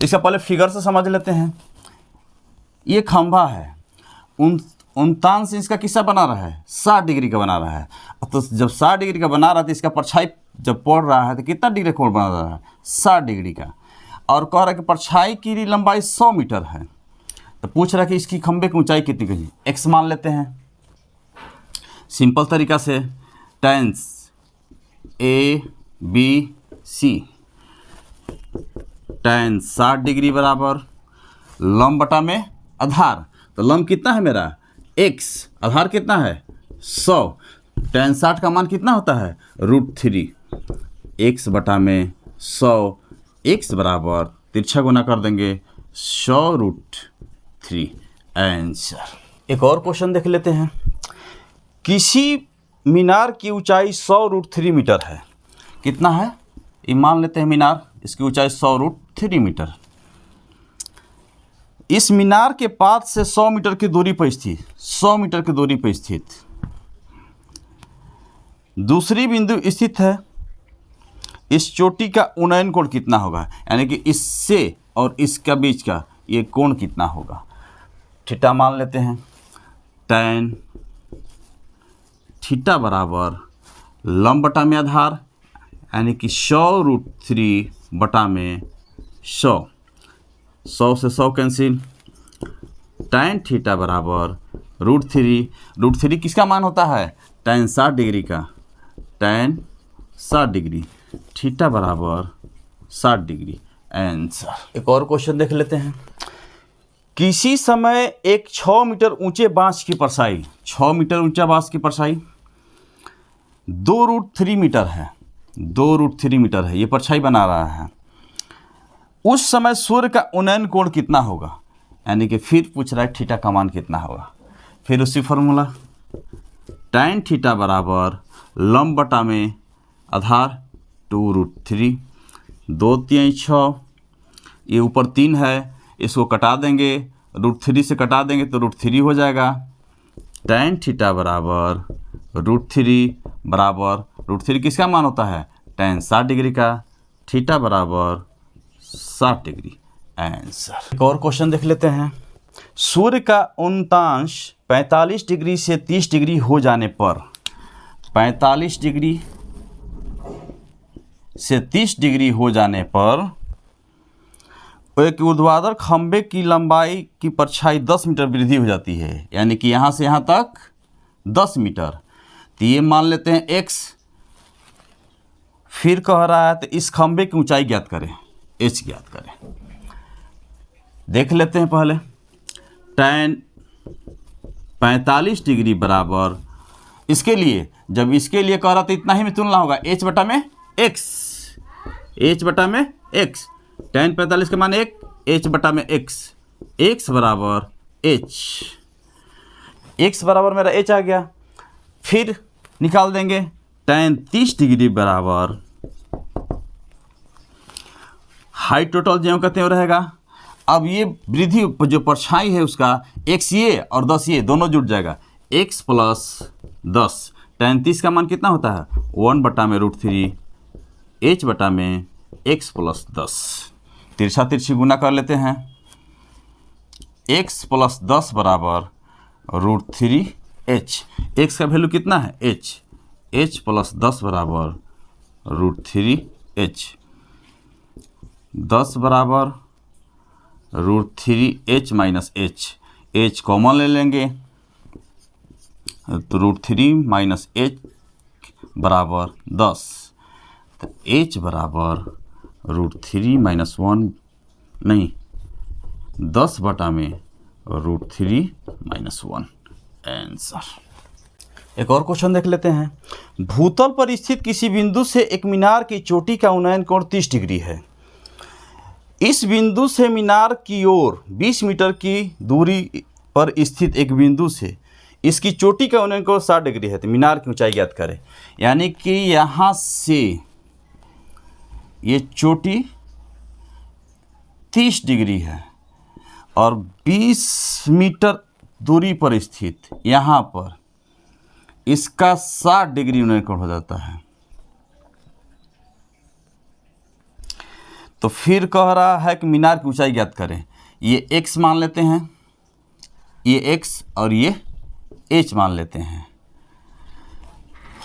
इसका पहले फिगर से समझ लेते हैं। ये खंभा है, उल्टांश इसका किसका बना रहा है, 60 डिग्री का बना रहा है। तो जब 60 डिग्री का बना रहा है तो इसका परछाई जब पड़ रहा है तो कितना डिग्री कोण बना रहा है, 60 डिग्री का। और कह रहा है कि परछाई की लंबाई 100 मीटर है, तो पूछ रहा है कि इसकी खंभे की ऊंचाई कितनी होगी। एक्स मान लेते हैं सिंपल तरीका से, टेंस ABC, टेन 60 डिग्री बराबर लंब बटा में आधार, तो लंब कितना है मेरा x, आधार कितना है 100, टेन 60 का मान कितना होता है √3, x बटा में 100, x बराबर तिरछा गुना कर देंगे 100√3 आंसर। एक और क्वेश्चन देख लेते हैं। किसी मीनार की ऊंचाई 100√3 मीटर है, कितना है, ये मान लेते हैं मीनार, इसकी ऊंचाई 100√3 मीटर। इस मीनार के पास से 100 मीटर की दूरी पर स्थित, 100 मीटर की दूरी पर स्थित दूसरी बिंदु स्थित है, इस चोटी का उन्नयन कोण कितना होगा, यानी कि इससे और इसका बीच का ये कोण कितना होगा। थीटा मान लेते हैं, tan थीटा बराबर लंब बटा में आधार, यानी कि 100√3 बटा में 100, 100 से 100 कैंसिल, tan थीटा बराबर √3 किसका मान होता है, tan 60 डिग्री का, tan 60 डिग्री, थीटा बराबर 60 डिग्री आंसर। एक और क्वेश्चन देख लेते हैं। किसी समय एक 6 मीटर ऊंचे बांस की परछाई, 6 मीटर ऊंचा बांस की परछाई 2√3 मीटर है, 2√3 मीटर है, ये परछाई बना रहा है। उस समय सूर्य का उन्नयन कोण कितना होगा, यानी कि फिर पूछ रहा है थीटा का मान कितना होगा। फिर उसी फॉर्मूला, tan थीटा बराबर लंब बटा में आधार 2√3, 2 3 6, ये ऊपर 3 है, इसको कटा देंगे, √3 से कटा देंगे तो √3 हो जाएगा। tan थीटा बराबर √3 बराबर, √3 किसका मान होता है, tan 60 डिग्री का, थीटा बराबर 60 डिग्री आंसर। एक और क्वेश्चन देख लेते हैं। सूर्य का उल्टांश 45 डिग्री से 30 डिग्री हो जाने पर, 45 डिग्री से 30 डिग्री हो जाने पर एक ऊर्ध्वाधर खंभे की लंबाई की परछाई 10 मीटर वृद्धि हो जाती है, यानी कि यहाँ से यहाँ तक 10 मीटर। तो ये मान लेते हैं x, फिर कह रहा है तो इस खंभे की ऊंचाई ज्ञात करें, h ज्ञात करें। देख लेते हैं पहले, tan 45 डिग्री बराबर, इसके लिए जब इसके लिए कह रहा तो इतना ही में तुलना होगा, h बटा में x, h बटा में x, tan 45 के मान 1, h बटा में x, x बराबर h, x बराबर मेरा h आ गया। फिर निकाल देंगे tan 30 डिग्री बराबर, हाइट टोटल जो कहते हैं रहेगा। अब ये वृद्धि जो परछाई है उसका x ये और 10 ये दोनों जुड़ जाएगा, x + 10, tan 30 का मान कितना होता है 1 बटा में √3, h बटा में x + 10, तिरछा तिरछी गुना कर लेते हैं, x + 10 बराबर √3h, x का वैल्यू कितना है h, h + 10 बराबर √3h, 10 बराबर √3h माइनस h कॉमन ले लेंगे तो √3 माइनस h बराबर 10, तो h बराबर √3 माइनस 1 नहीं 10 बटा में √3 माइनस 1 आंसर। एक और क्वेश्चन देख लेते हैं। भूतल पर स्थित किसी बिंदु से एक मीनार की चोटी का उन्नयन कोण 30 डिग्री है। इस बिंदु से मीनार की ओर 20 मीटर की दूरी पर स्थित एक बिंदु से इसकी चोटी का उन्नयन कोण 60 डिग्री है, तो मीनार की ऊंचाई ज्ञात करें। यानी कि यहाँ से ये चोटी 30 डिग्री है और 20 मीटर दूरी पर स्थित यहाँ पर इसका 60 डिग्री उन्नयन कोण हो जाता है। तो फिर कह रहा है कि मीनार की ऊंचाई ज्ञात करें। ये x मान लेते हैं, ये x और ये h मान लेते हैं,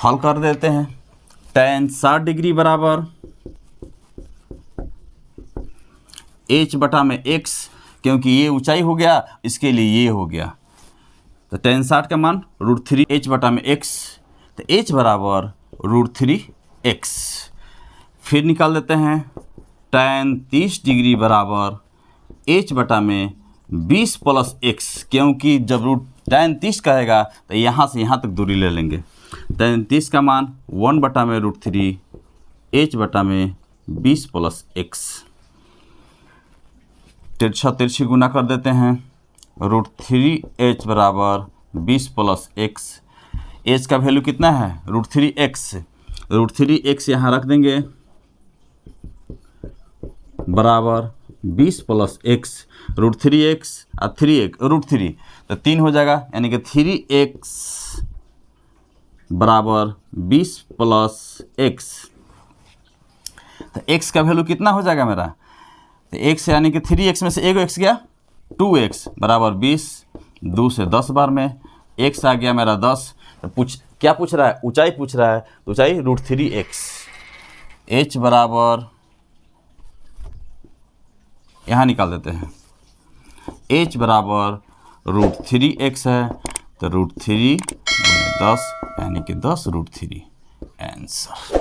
हल कर देते हैं। tan 60 डिग्री बराबर h बटा में x, क्योंकि ये ऊंचाई हो गया इसके लिए ये हो गया, तो tan 60 का मान √3h बटा में x, तो h बराबर √3x। फिर निकाल देते हैं tan 30 डिग्री बराबर h बटा में 20 प्लस x, क्योंकि जब tan 30 कहेगा तो यहाँ से यहाँ तक दूरी ले लेंगे। tan 30 का मान 1 बटा में √3 h बटा में 20 प्लस x। तिरछा तिरछी गुना कर देते हैं, √3h बराबर 20 प्लस x। h का वैल्यू कितना है √3x, √3x यहाँ रख देंगे बराबर 20 प्लस x, √3x और 3x √3 तो 3 हो जाएगा, यानी कि 3x बराबर 20 प्लस x। तो x का वैल्यू कितना हो जाएगा मेरा, तो x यानी कि 3x में से एक x गया 2x बराबर 20, 2 से 10 बार में x आ गया मेरा 10। तो क्या पूछ रहा है, ऊंचाई पूछ रहा है, तो ऊंचाई √3x। h बराबर यहाँ निकाल देते हैं, h बराबर √3x है, तो √3 × 10 यानी कि 10 √3 आंसर।